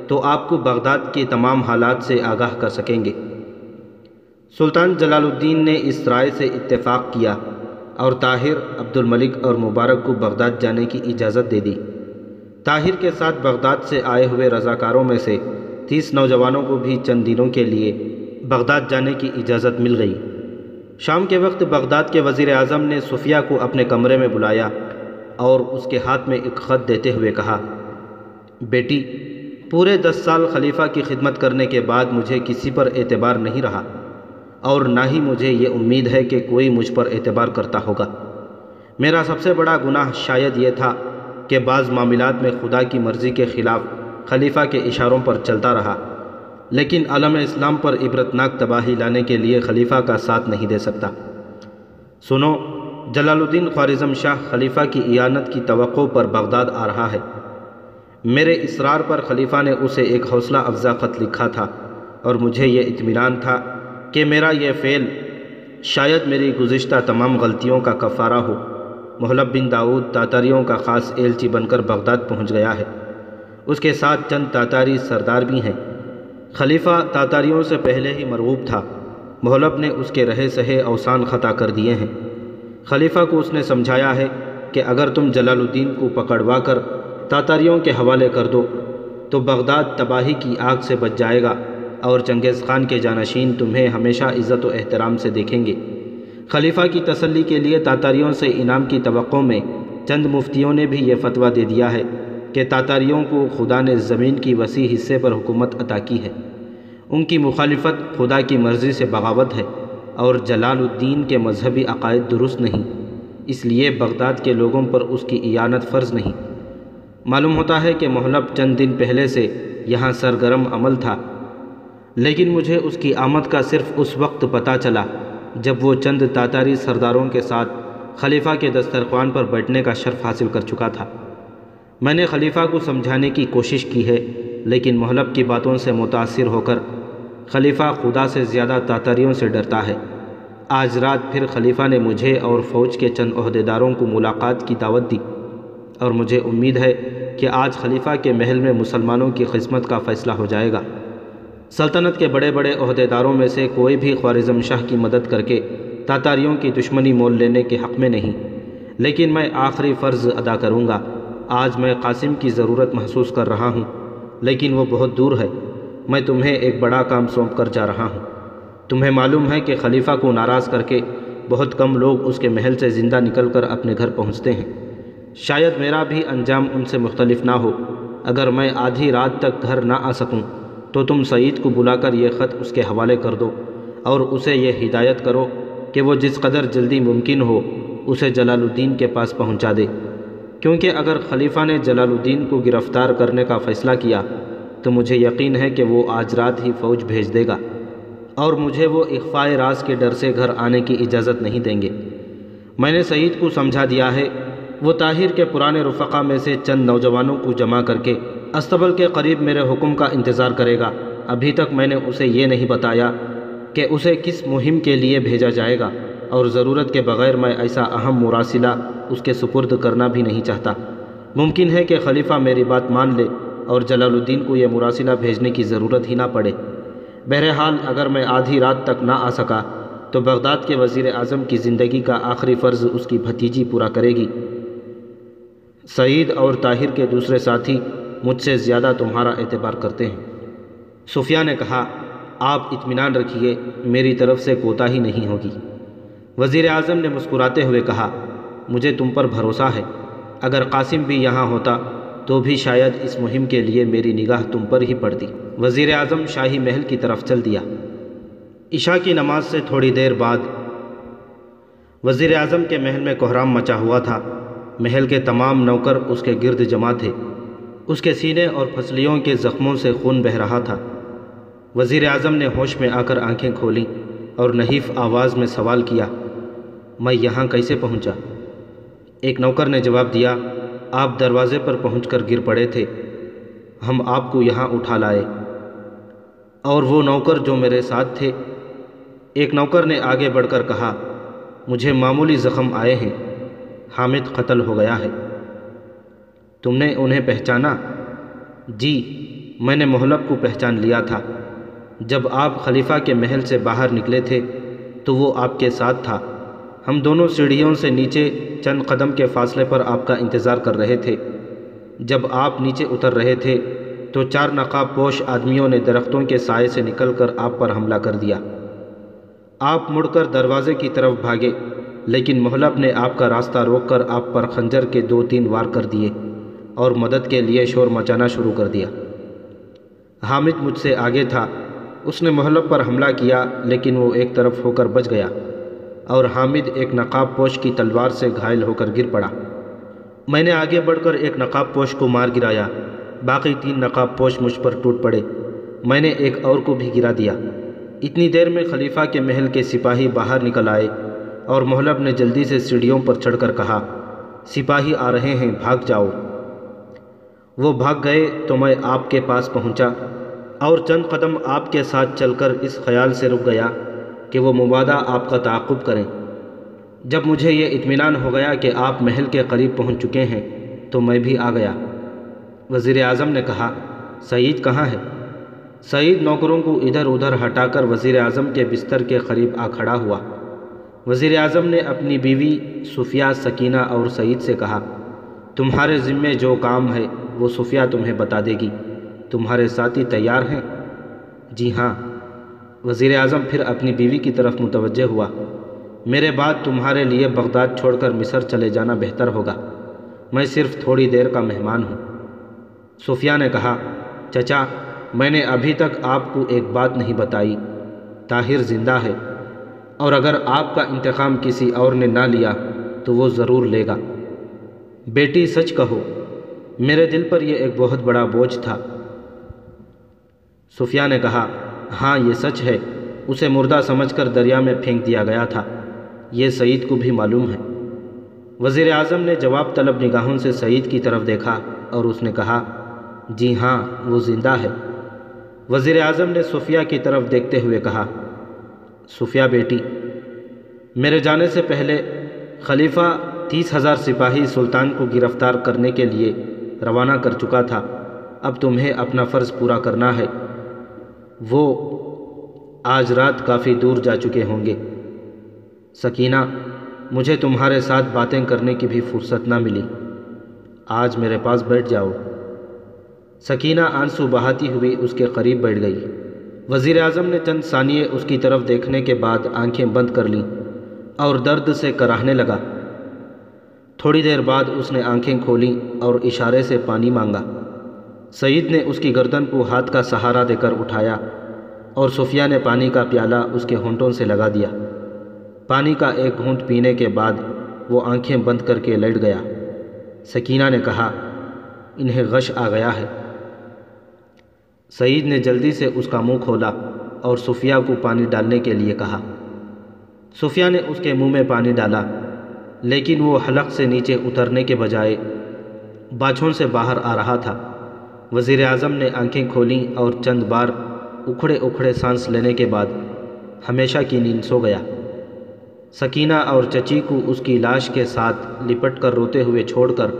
تو آپ کو بغداد کے تمام حالات سے آگاہ کر سکیں گے۔ سلطان جلال الدین نے اس رائے سے اتفاق کیا اور طاہر، عبد الملک اور مبارک کو بغداد جانے کی اجازت دے دی۔ طاہر کے ساتھ بغداد سے آئے ہوئے رضاکاروں میں سے 30 نوجوانوں کو بھی چند دنوں کے لیے بغداد جانے کی اجازت مل گئی۔ شام کے وقت بغداد کے وزیر اعظم نے صفیہ کو اپنے کمرے میں بلایا اور اس کے ہاتھ میں ایک خط دیتے ہوئے کہا، بیٹی، پورے 10 سال خلیفہ کی خدمت کرنے کے بعد مجھے کسی پر اعتبار نہیں رہا، اور نہ ہی مجھے یہ امید ہے کہ کوئی مجھ پر اعتبار کرتا ہوگا۔ میرا سب سے بڑا گناہ شاید یہ تھا کہ بعض معاملات میں خدا کی مرضی کے خلاف خلیفہ کے اشاروں پر چلتا رہا، لیکن عالم اسلام پر عبرتناک تباہی لانے کے لیے خلیفہ کا ساتھ نہیں دے سکتا۔ سنو، جلال الدین خوارزم شاہ خلیفہ کی اعانت کی توقع پر بغداد آ رہا ہے۔ میرے اصرار پر خلیفہ نے اسے ایک حوصلہ افزا خط لکھا تھا، اور مجھے یہ اطمینان تھا کہ میرا یہ فعل شاید میری گزشتہ تمام غلطیوں کا کفارہ ہو۔ محلب بن داؤد تاتاریوں کا خاص ایلچی بن کر بغداد پہنچ گیا ہے۔ اس کے ساتھ چند تاتاری سردار بھی ہیں۔ خلیفہ تاتاریوں سے پہلے ہی مرعوب تھا۔ محلب نے اس کے رہے سہے اوسان خطا کر دیے ہیں۔ خلیفہ کو اس نے سمجھایا ہے کہ اگر تم جلال الدین کو پکڑوا کر تاتاریوں کے حوالے کر دو تو بغداد تباہی کی آگ سے بچ جائے گا، اور چنگیز خان کے جانشین تمہیں ہمیشہ عزت و احترام سے دیکھیں گے۔ خلیفہ کی تسلی کے لیے تاتاریوں سے انعام کی توقع میں چند مفتیوں نے بھی یہ فتویٰ دے دیا ہے کہ تاتاریوں کو خدا نے زمین کی وسیع حصے پر حکومت عطا کی ہے۔ ان کی مخالفت خدا کی مرضی سے بغاوت ہے، اور جلال الدین کے مذہبی عقائد درست نہیں، اس لیے بغداد کے لوگوں پر اس کی اعانت فرض نہیں۔ معلوم ہوتا ہے کہ محلب چند دن پہلے سے یہاں سرگرم عمل تھا، لیکن مجھے اس کی آمد کا صرف اس وقت پتہ چلا جب وہ چند تاتاری سرداروں کے ساتھ خلیفہ کے دسترخوان پر بیٹھنے کا شرف حاصل کر چکا تھا۔ میں نے خلیفہ کو سمجھانے کی کوشش کی ہے، لیکن محلب کی باتوں سے متاثر ہو کر خلیفہ خدا سے زیادہ تاتاریوں سے ڈرتا ہے۔ آج رات پھر خلیفہ نے مجھے اور فوج کے چند عہدیداروں کو ملاقات کی دعوت دی، اور مجھے امید ہے کہ آج خلیفہ کے محل میں مسلمانوں کی قسمت کا فیصلہ ہو جائے گا۔ سلطنت کے بڑے بڑے عہدیداروں میں سے کوئی بھی خوارزم شاہ کی مدد کر کے تاتاریوں کی دشمنی مول لینے کے حق میں نہیں، لیکن میں آخری فرض ادا کروں گا۔ آج میں قاسم کی ضرورت محسوس کر رہا ہوں، لیکن وہ بہت دور ہے۔ میں تمہیں ایک بڑا کام سونپ کر جا رہا ہوں۔ تمہیں معلوم ہے کہ خلیفہ کو ناراض کر کے بہت کم لوگ اس کے محل سے زندہ نکل کر اپنے گھر پہنچتے ہیں۔ شاید میرا بھی انجام ان سے مختلف نہ ہو۔ اگر میں آدھی رات تک گھر نہ آ سکوں تو تم سعید کو بلا کر یہ خط اس کے حوالے کر دو، اور اسے یہ ہدایت کرو کہ وہ جس قدر جلدی ممکن ہو اسے جلال الدین کے پاس پہنچا دے، کیونکہ اگر خلیفہ نے جلال الدین کو گرفتار کرنے کا فیصلہ کیا تو مجھے یقین ہے کہ وہ آج رات ہی فوج بھیج دے گا، اور مجھے وہ اخفاء راز کے ڈر سے گھر آنے کی اجازت نہیں دیں گے۔ میں نے سعید کو سمجھا دیا ہے، وہ طاہر کے پرانے رفقا میں سے چند نوجوانوں کو جمع کر کے استبل کے قریب میرے حکم کا انتظار کرے گا۔ ابھی تک میں نے اسے یہ نہیں بتایا کہ اسے کس مہم کے لیے بھیجا جائے گا، اور ضرورت کے بغیر میں ایسا اہم مراسلہ اس کے سپرد کرنا بھی نہیں چاہتا۔ ممکن ہے کہ خلیفہ میری بات مان لے اور جلال الدین کو یہ مراسلہ بھیجنے کی ضرورت ہی نہ پڑے۔ بہرحال اگر میں آدھی رات تک نہ آ سکا تو بغداد کے وزیر اعظم کی زندگی کا آخری فرض اس کی بھتیجی پورا کرے گی۔ سعید اور طاہر کے دوسرے ساتھی مجھ سے زیادہ تمہارا اعتبار کرتے ہیں۔ صفیہ نے کہا، آپ اطمینان رکھیے، میری طرف سے کوتاہی نہیں ہوگی۔ وزیر اعظم نے مسکراتے ہوئے کہا، مجھے تم پر بھروسہ ہے۔ اگر قاسم بھی یہاں ہوتا تو بھی شاید اس مہم کے لیے میری نگاہ تم پر ہی پڑتی۔ وزیر اعظم شاہی محل کی طرف چل دیا۔ عشاء کی نماز سے تھوڑی دیر بعد وزیر اعظم کے محل میں کہرام مچا ہوا تھا۔ محل کے تمام نوکر اس کے گرد جمع تھے۔ اس کے سینے اور پھسلیوں کے زخموں سے خون بہہ رہا تھا۔ وزیر اعظم نے ہوش میں آ کر آنکھیں کھولیں اور نحیف آواز میں سوال کیا، میں یہاں کیسے پہنچا؟ ایک نوکر نے جواب دیا، آپ دروازے پر پہنچ کر گر پڑے تھے، ہم آپ کو یہاں اٹھا لائے۔ اور وہ نوکر جو میرے ساتھ تھے؟ ایک نوکر نے آگے بڑھ کر کہا، مجھے معمولی زخم آئے ہیں، حامد قتل ہو گیا ہے۔ تم نے انہیں پہچانا؟ جی، میں نے محلب کو پہچان لیا تھا۔ جب آپ خلیفہ کے محل سے باہر نکلے تھے تو وہ آپ کے ساتھ تھا۔ ہم دونوں سیڑھیوں سے نیچے چند قدم کے فاصلے پر آپ کا انتظار کر رہے تھے۔ جب آپ نیچے اتر رہے تھے تو 4 نقاب پوش آدمیوں نے درختوں کے سائے سے نکل کر آپ پر حملہ کر دیا۔ آپ مڑ کر دروازے کی طرف بھاگے، لیکن مہلب نے آپ کا راستہ روک کر آپ پر خنجر کے 2-3 وار کر دیے اور مدد کے لیے شور مچانا شروع کر دیا۔ حامد مجھ سے آگے تھا، اس نے مہلب پر حملہ کیا، لیکن وہ ایک طرف ہو کر بچ گیا اور حامد ایک نقاب پوش کی تلوار سے گھائل ہو کر گر پڑا۔ میں نے آگے بڑھ کر ایک نقاب پوش کو مار گرایا، باقی 3 نقاب پوش مجھ پر ٹوٹ پڑے۔ میں نے ایک اور کو بھی گرا دیا۔ اتنی دیر میں خلیفہ کے محل کے سپاہی باہر نکل آئے اور مہلب نے جلدی سے سیڑھیوں پر چڑھ کر کہا، سپاہی آ رہے ہیں، بھاگ جاؤ۔ وہ بھاگ گئے تو میں آپ کے پاس پہنچا اور چند قدم آپ کے ساتھ چل کر اس خیال سے رک گیا کہ وہ مبادا آپ کا تعاقب کریں۔ جب مجھے یہ اطمینان ہو گیا کہ آپ محل کے قریب پہنچ چکے ہیں تو میں بھی آ گیا۔ وزیر اعظم نے کہا، سعید کہاں ہے؟ سعید نوکروں کو ادھر ادھر ہٹا کر وزیر اعظم کے بستر کے قریب آ کھڑا ہوا۔ وزیر اعظم نے اپنی بیوی صفیہ، سکینہ اور سعید سے کہا، تمہارے ذمے جو کام ہے وہ صفیہ تمہیں بتا دے گی، تمہارے ساتھی تیار ہیں؟ جی ہاں۔ وزیر اعظم پھر اپنی بیوی کی طرف متوجہ ہوا، میرے بعد تمہارے لیے بغداد چھوڑ کر مصر چلے جانا بہتر ہوگا، میں صرف تھوڑی دیر کا مہمان ہوں۔ صفیہ نے کہا، چچا میں نے ابھی تک آپ کو ایک بات نہیں بتائی، طاہر زندہ ہے، اور اگر آپ کا انتقام کسی اور نے نہ لیا تو وہ ضرور لے گا۔ بیٹی سچ کہو، میرے دل پر یہ ایک بہت بڑا بوجھ تھا۔ صفیہ نے کہا، ہاں یہ سچ ہے، اسے مردہ سمجھ کر دریا میں پھینک دیا گیا تھا، یہ سعید کو بھی معلوم ہے۔ وزیر اعظم نے جواب طلب نگاہوں سے سعید کی طرف دیکھا اور اس نے کہا، جی ہاں وہ زندہ ہے۔ وزیر اعظم نے صفیہ کی طرف دیکھتے ہوئے کہا، صفیہ بیٹی، میرے جانے سے پہلے خلیفہ 30,000 سپاہی سلطان کو گرفتار کرنے کے لیے روانہ کر چکا تھا، اب تمہیں اپنا فرض پورا کرنا ہے۔ وہ آج رات کافی دور جا چکے ہوں گے۔ سکینہ، مجھے تمہارے ساتھ باتیں کرنے کی بھی فرصت نہ ملی، آج میرے پاس بیٹھ جاؤ۔ سکینہ آنسو بہاتی ہوئی اس کے قریب بیٹھ گئی۔ وزیر اعظم نے چند ثانیے اس کی طرف دیکھنے کے بعد آنکھیں بند کر لیں اور درد سے کراہنے لگا۔ تھوڑی دیر بعد اس نے آنکھیں کھولیں اور اشارے سے پانی مانگا۔ سعید نے اس کی گردن کو ہاتھ کا سہارا دے کر اٹھایا اور صفیہ نے پانی کا پیالہ اس کے ہونٹوں سے لگا دیا۔ پانی کا ایک گھونٹ پینے کے بعد وہ آنکھیں بند کر کے لیٹ گیا۔ سکینہ نے کہا، انہیں غش آ گیا ہے۔ سعید نے جلدی سے اس کا منہ کھولا اور صفیہ کو پانی ڈالنے کے لیے کہا۔ صفیہ نے اس کے منہ میں پانی ڈالا، لیکن وہ حلق سے نیچے اترنے کے بجائے باچھوں سے باہر آ رہا تھا۔ وزیر اعظم نے آنکھیں کھولیں اور چند بار اکھڑے اکھڑے سانس لینے کے بعد ہمیشہ کی نیند سو گیا۔ سکینہ اور چچی کو اس کی لاش کے ساتھ لپٹ کر روتے ہوئے چھوڑ کر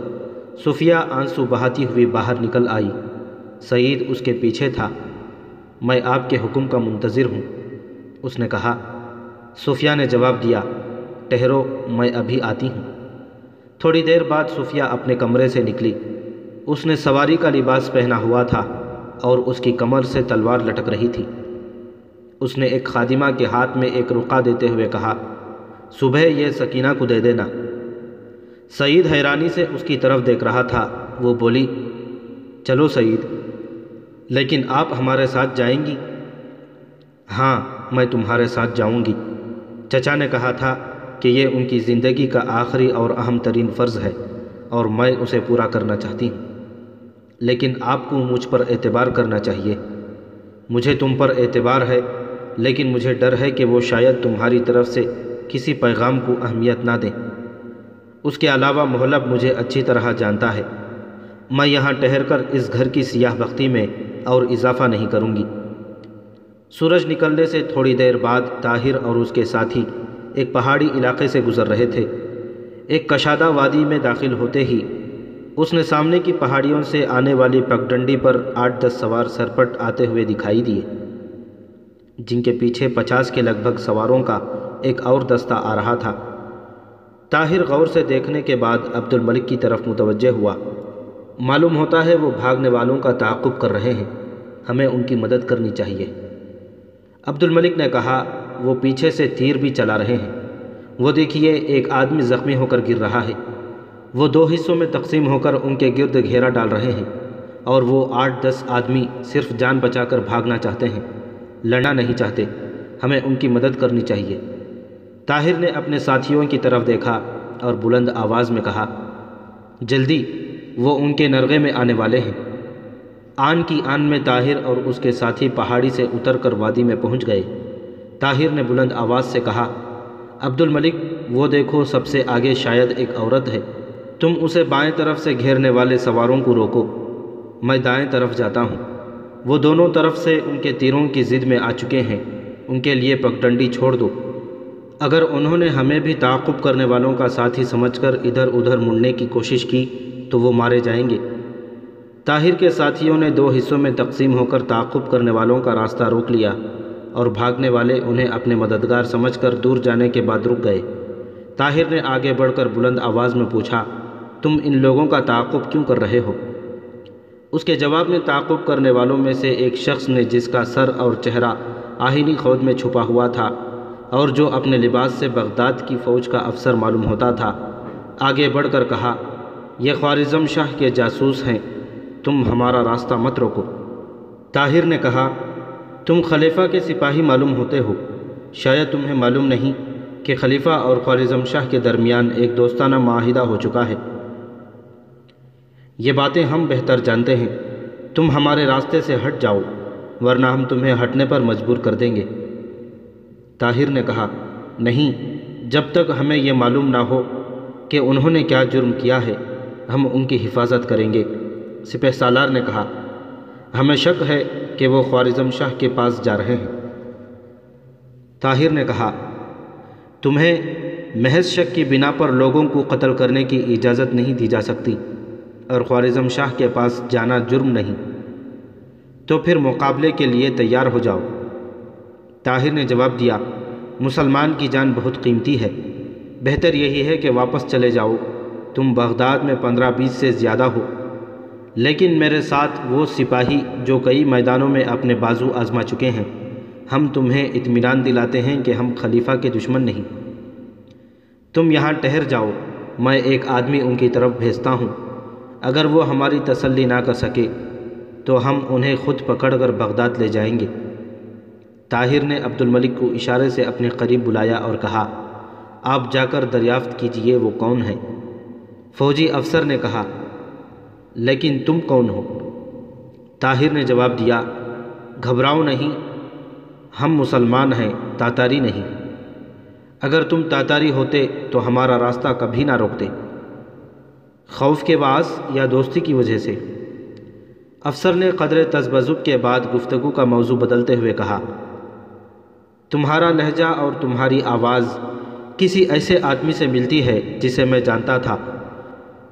صفیہ آنسو بہاتی ہوئی باہر نکل آئی۔ سعید اس کے پیچھے تھا۔ میں آپ کے حکم کا منتظر ہوں، اس نے کہا۔ صفیہ نے جواب دیا، ٹھہرو میں ابھی آتی ہوں۔ تھوڑی دیر بعد صفیہ اپنے کمرے سے نکلی۔ اس نے سواری کا لباس پہنا ہوا تھا اور اس کی کمر سے تلوار لٹک رہی تھی۔ اس نے ایک خادمہ کے ہاتھ میں ایک رقعہ دیتے ہوئے کہا، صبح یہ سکینہ کو دے دینا۔ سعید حیرانی سے اس کی طرف دیکھ رہا تھا۔ وہ بولی، چلو سعید، لیکن آپ ہمارے ساتھ جائیں گی؟ ہاں میں تمہارے ساتھ جاؤں گی۔ چچا نے کہا تھا کہ یہ ان کی زندگی کا آخری اور اہم ترین فرض ہے اور میں اسے پورا کرنا چاہتی ہوں، لیکن آپ کو مجھ پر اعتبار کرنا چاہیے۔ مجھے تم پر اعتبار ہے، لیکن مجھے ڈر ہے کہ وہ شاید تمہاری طرف سے کسی پیغام کو اہمیت نہ دیں۔ اس کے علاوہ مہلب مجھے اچھی طرح جانتا ہے، میں یہاں ٹھہر کر اس گھر کی سیاہ بختی میں اور اضافہ نہیں کروں گی۔ سورج نکلنے سے تھوڑی دیر بعد طاہر اور اس کے ساتھی ایک پہاڑی علاقے سے گزر رہے تھے۔ ایک کشادہ وادی میں داخل ہوتے ہی اس نے سامنے کی پہاڑیوں سے آنے والی پگڈنڈی پر 8-10 سوار سرپٹ آتے ہوئے دکھائی دیے، جن کے پیچھے 50 کے لگ بھگ سواروں کا ایک اور دستہ آ رہا تھا۔ طاہر غور سے دیکھنے کے بعد عبد الملک کی طرف متوجہ ہوا۔ معلوم ہوتا ہے وہ بھاگنے والوں کا تعاقب کر رہے ہیں، ہمیں ان کی مدد کرنی چاہیے۔ عبد الملک نے کہا، وہ پیچھے سے تیر بھی چلا رہے ہیں، وہ دیکھیے ایک آدمی زخمی ہو کر گر رہا ہے، وہ 2 حصوں میں تقسیم ہو کر ان کے گرد گھیرا ڈال رہے ہیں، اور وہ 8-10 آدمی صرف جان بچا کر بھاگنا چاہتے ہیں، لڑنا نہیں چاہتے، ہمیں ان کی مدد کرنی چاہیے۔ طاہر نے اپنے ساتھیوں کی طرف دیکھا اور بلند آواز میں کہا، جلدی، وہ ان کے نرغے میں آنے والے ہیں۔ آن کی آن میں طاہر اور اس کے ساتھی پہاڑی سے اتر کر وادی میں پہنچ گئے۔ طاہر نے بلند آواز سے کہا، عبد الملک، وہ دیکھو سب سے آگے شاید ایک عورت ہے، تم اسے بائیں طرف سے گھیرنے والے سواروں کو روکو، میں دائیں طرف جاتا ہوں۔ وہ دونوں طرف سے ان کے تیروں کی زد میں آ چکے ہیں، ان کے لیے پگڈنڈی چھوڑ دو۔ اگر انہوں نے ہمیں بھی تعاقب کرنے والوں کا ساتھی سمجھ کر ادھر ادھر مڑنے کی کوشش کی تو وہ مارے جائیں گے۔ طاہر کے ساتھیوں نے 2 حصوں میں تقسیم ہو کر تعاقب کرنے والوں کا راستہ روک لیا، اور بھاگنے والے انہیں اپنے مددگار سمجھ کر دور جانے کے بعد رک گئے۔ طاہر نے آگے بڑھ کر بلند آواز میں پوچھا، تم ان لوگوں کا تعاقب کیوں کر رہے ہو؟ اس کے جواب میں تعاقب کرنے والوں میں سے ایک شخص نے، جس کا سر اور چہرہ آہنی خود میں چھپا ہوا تھا اور جو اپنے لباس سے بغداد کی فوج کا افسر معلوم ہوتا تھا، آگے بڑھ کر کہا، یہ خوارزم شاہ کے جاسوس ہیں، تم ہمارا راستہ مت روکو۔ طاہر نے کہا، تم خلیفہ کے سپاہی معلوم ہوتے ہو، شاید تمہیں معلوم نہیں کہ خلیفہ اور خوارزم شاہ کے درمیان ایک دوستانہ معاہدہ ہو چکا ہے۔ یہ باتیں ہم بہتر جانتے ہیں، تم ہمارے راستے سے ہٹ جاؤ ورنہ ہم تمہیں ہٹنے پر مجبور کر دیں گے۔ طاہر نے کہا، نہیں، جب تک ہمیں یہ معلوم نہ ہو کہ انہوں نے کیا جرم کیا ہے ہم ان کی حفاظت کریں گے۔ سپہ سالار نے کہا، ہمیں شک ہے کہ وہ خوارزم شاہ کے پاس جا رہے ہیں۔ طاہر نے کہا، تمہیں محض شک کی بنا پر لوگوں کو قتل کرنے کی اجازت نہیں دی جا سکتی، اور خوارزم شاہ کے پاس جانا جرم نہیں، تو پھر مقابلے کے لیے تیار ہو جاؤ۔ طاہر نے جواب دیا، مسلمان کی جان بہت قیمتی ہے، بہتر یہی ہے کہ واپس چلے جاؤ، تم بغداد میں 15-20 سے زیادہ ہو، لیکن میرے ساتھ وہ سپاہی جو کئی میدانوں میں اپنے بازو آزما چکے ہیں، ہم تمہیں اطمینان دلاتے ہیں کہ ہم خلیفہ کے دشمن نہیں۔ تم یہاں ٹھہر جاؤ، میں ایک آدمی ان کی طرف بھیجتا ہوں، اگر وہ ہماری تسلی نہ کر سکے تو ہم انہیں خود پکڑ کر بغداد لے جائیں گے۔ طاہر نے عبد الملک کو اشارے سے اپنے قریب بلایا اور کہا، آپ جا کر دریافت کیجئے وہ کون ہے۔ فوجی افسر نے کہا، لیکن تم کون ہو؟ طاہر نے جواب دیا، گھبراؤ نہیں، ہم مسلمان ہیں، تاتاری نہیں۔ اگر تم تاتاری ہوتے تو ہمارا راستہ کبھی نہ روکتے۔ خوف کے باعث یا دوستی کی وجہ سے؟ افسر نے قدر تذبذب کے بعد گفتگو کا موضوع بدلتے ہوئے کہا، تمہارا لہجہ اور تمہاری آواز کسی ایسے آدمی سے ملتی ہے جسے میں جانتا تھا،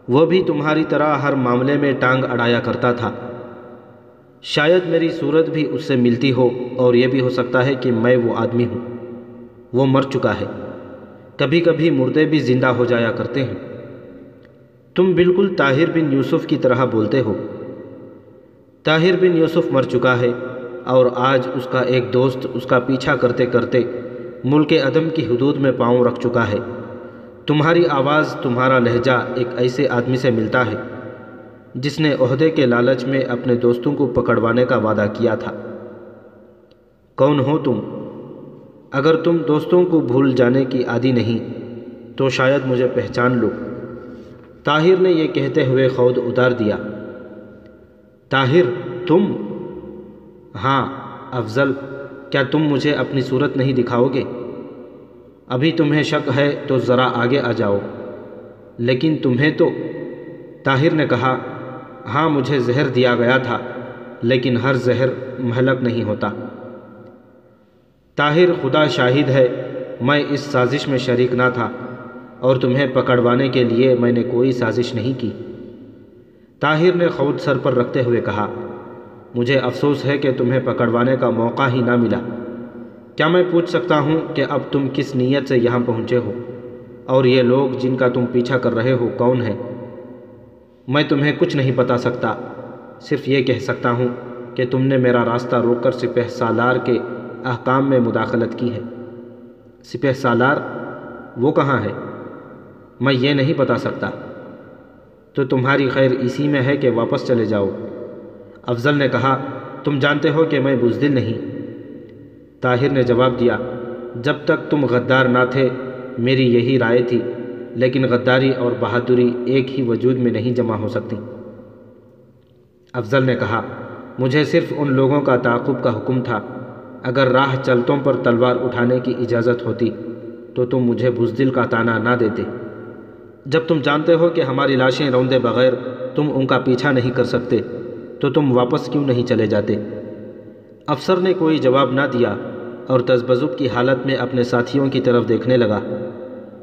وہ بھی تمہاری طرح ہر معاملے میں ٹانگ اڑایا کرتا تھا۔ شاید میری صورت بھی اس سے ملتی ہو، اور یہ بھی ہو سکتا ہے کہ میں وہ آدمی ہوں۔ وہ مر چکا ہے، کبھی کبھی مردے بھی زندہ ہو جایا کرتے ہیں۔ تم بالکل طاہر بن یوسف کی طرح بولتے ہو۔ طاہر بن یوسف مر چکا ہے، اور آج اس کا ایک دوست اس کا پیچھا کرتے کرتے ملک عدم کی حدود میں پاؤں رکھ چکا ہے۔ تمہاری آواز، تمہارا لہجہ ایک ایسے آدمی سے ملتا ہے جس نے عہدے کے لالچ میں اپنے دوستوں کو پکڑوانے کا وعدہ کیا تھا۔ کون ہو تم؟ اگر تم دوستوں کو بھول جانے کی عادی نہیں تو شاید مجھے پہچان لو۔ طاہر نے یہ کہتے ہوئے خود اتار دیا۔ طاہر، تم؟ ہاں افضل، کیا تم مجھے اپنی صورت نہیں دکھاؤ گے؟ ابھی تمہیں شک ہے تو ذرا آگے آ جاؤ۔ لیکن تمہیں تو؟ طاہر نے کہا، ہاں مجھے زہر دیا گیا تھا، لیکن ہر زہر مہلک نہیں ہوتا۔ طاہر، خدا شاہد ہے، میں اس سازش میں شریک نہ تھا، اور تمہیں پکڑوانے کے لیے میں نے کوئی سازش نہیں کی۔ طاہر نے خود سر پر رکھتے ہوئے کہا، مجھے افسوس ہے کہ تمہیں پکڑوانے کا موقع ہی نہ ملا۔ کیا میں پوچھ سکتا ہوں کہ اب تم کس نیت سے یہاں پہنچے ہو، اور یہ لوگ جن کا تم پیچھا کر رہے ہو کون ہیں؟ میں تمہیں کچھ نہیں بتا سکتا، صرف یہ کہہ سکتا ہوں کہ تم نے میرا راستہ روک کر سپہ سالار کے احکام میں مداخلت کی ہے۔ سپہ سالار وہ کہاں ہے؟ میں یہ نہیں بتا سکتا۔ تو تمہاری خیر اسی میں ہے کہ واپس چلے جاؤ۔ افضل نے کہا، تم جانتے ہو کہ میں بزدل نہیں۔ طاہر نے جواب دیا، جب تک تم غدار نہ تھے میری یہی رائے تھی، لیکن غداری اور بہادری ایک ہی وجود میں نہیں جمع ہو سکتی۔ افضل نے کہا، مجھے صرف ان لوگوں کا تعاقب کا حکم تھا، اگر راہ چلتوں پر تلوار اٹھانے کی اجازت ہوتی تو تم مجھے بزدل کا طعنہ نہ دیتے۔ جب تم جانتے ہو کہ ہماری لاشیں روندے بغیر تم ان کا پیچھا نہیں کر سکتے تو تم واپس کیوں نہیں چلے جاتے؟ افسر نے کوئی جواب نہ دیا اور تذبذب کی حالت میں اپنے ساتھیوں کی طرف دیکھنے لگا۔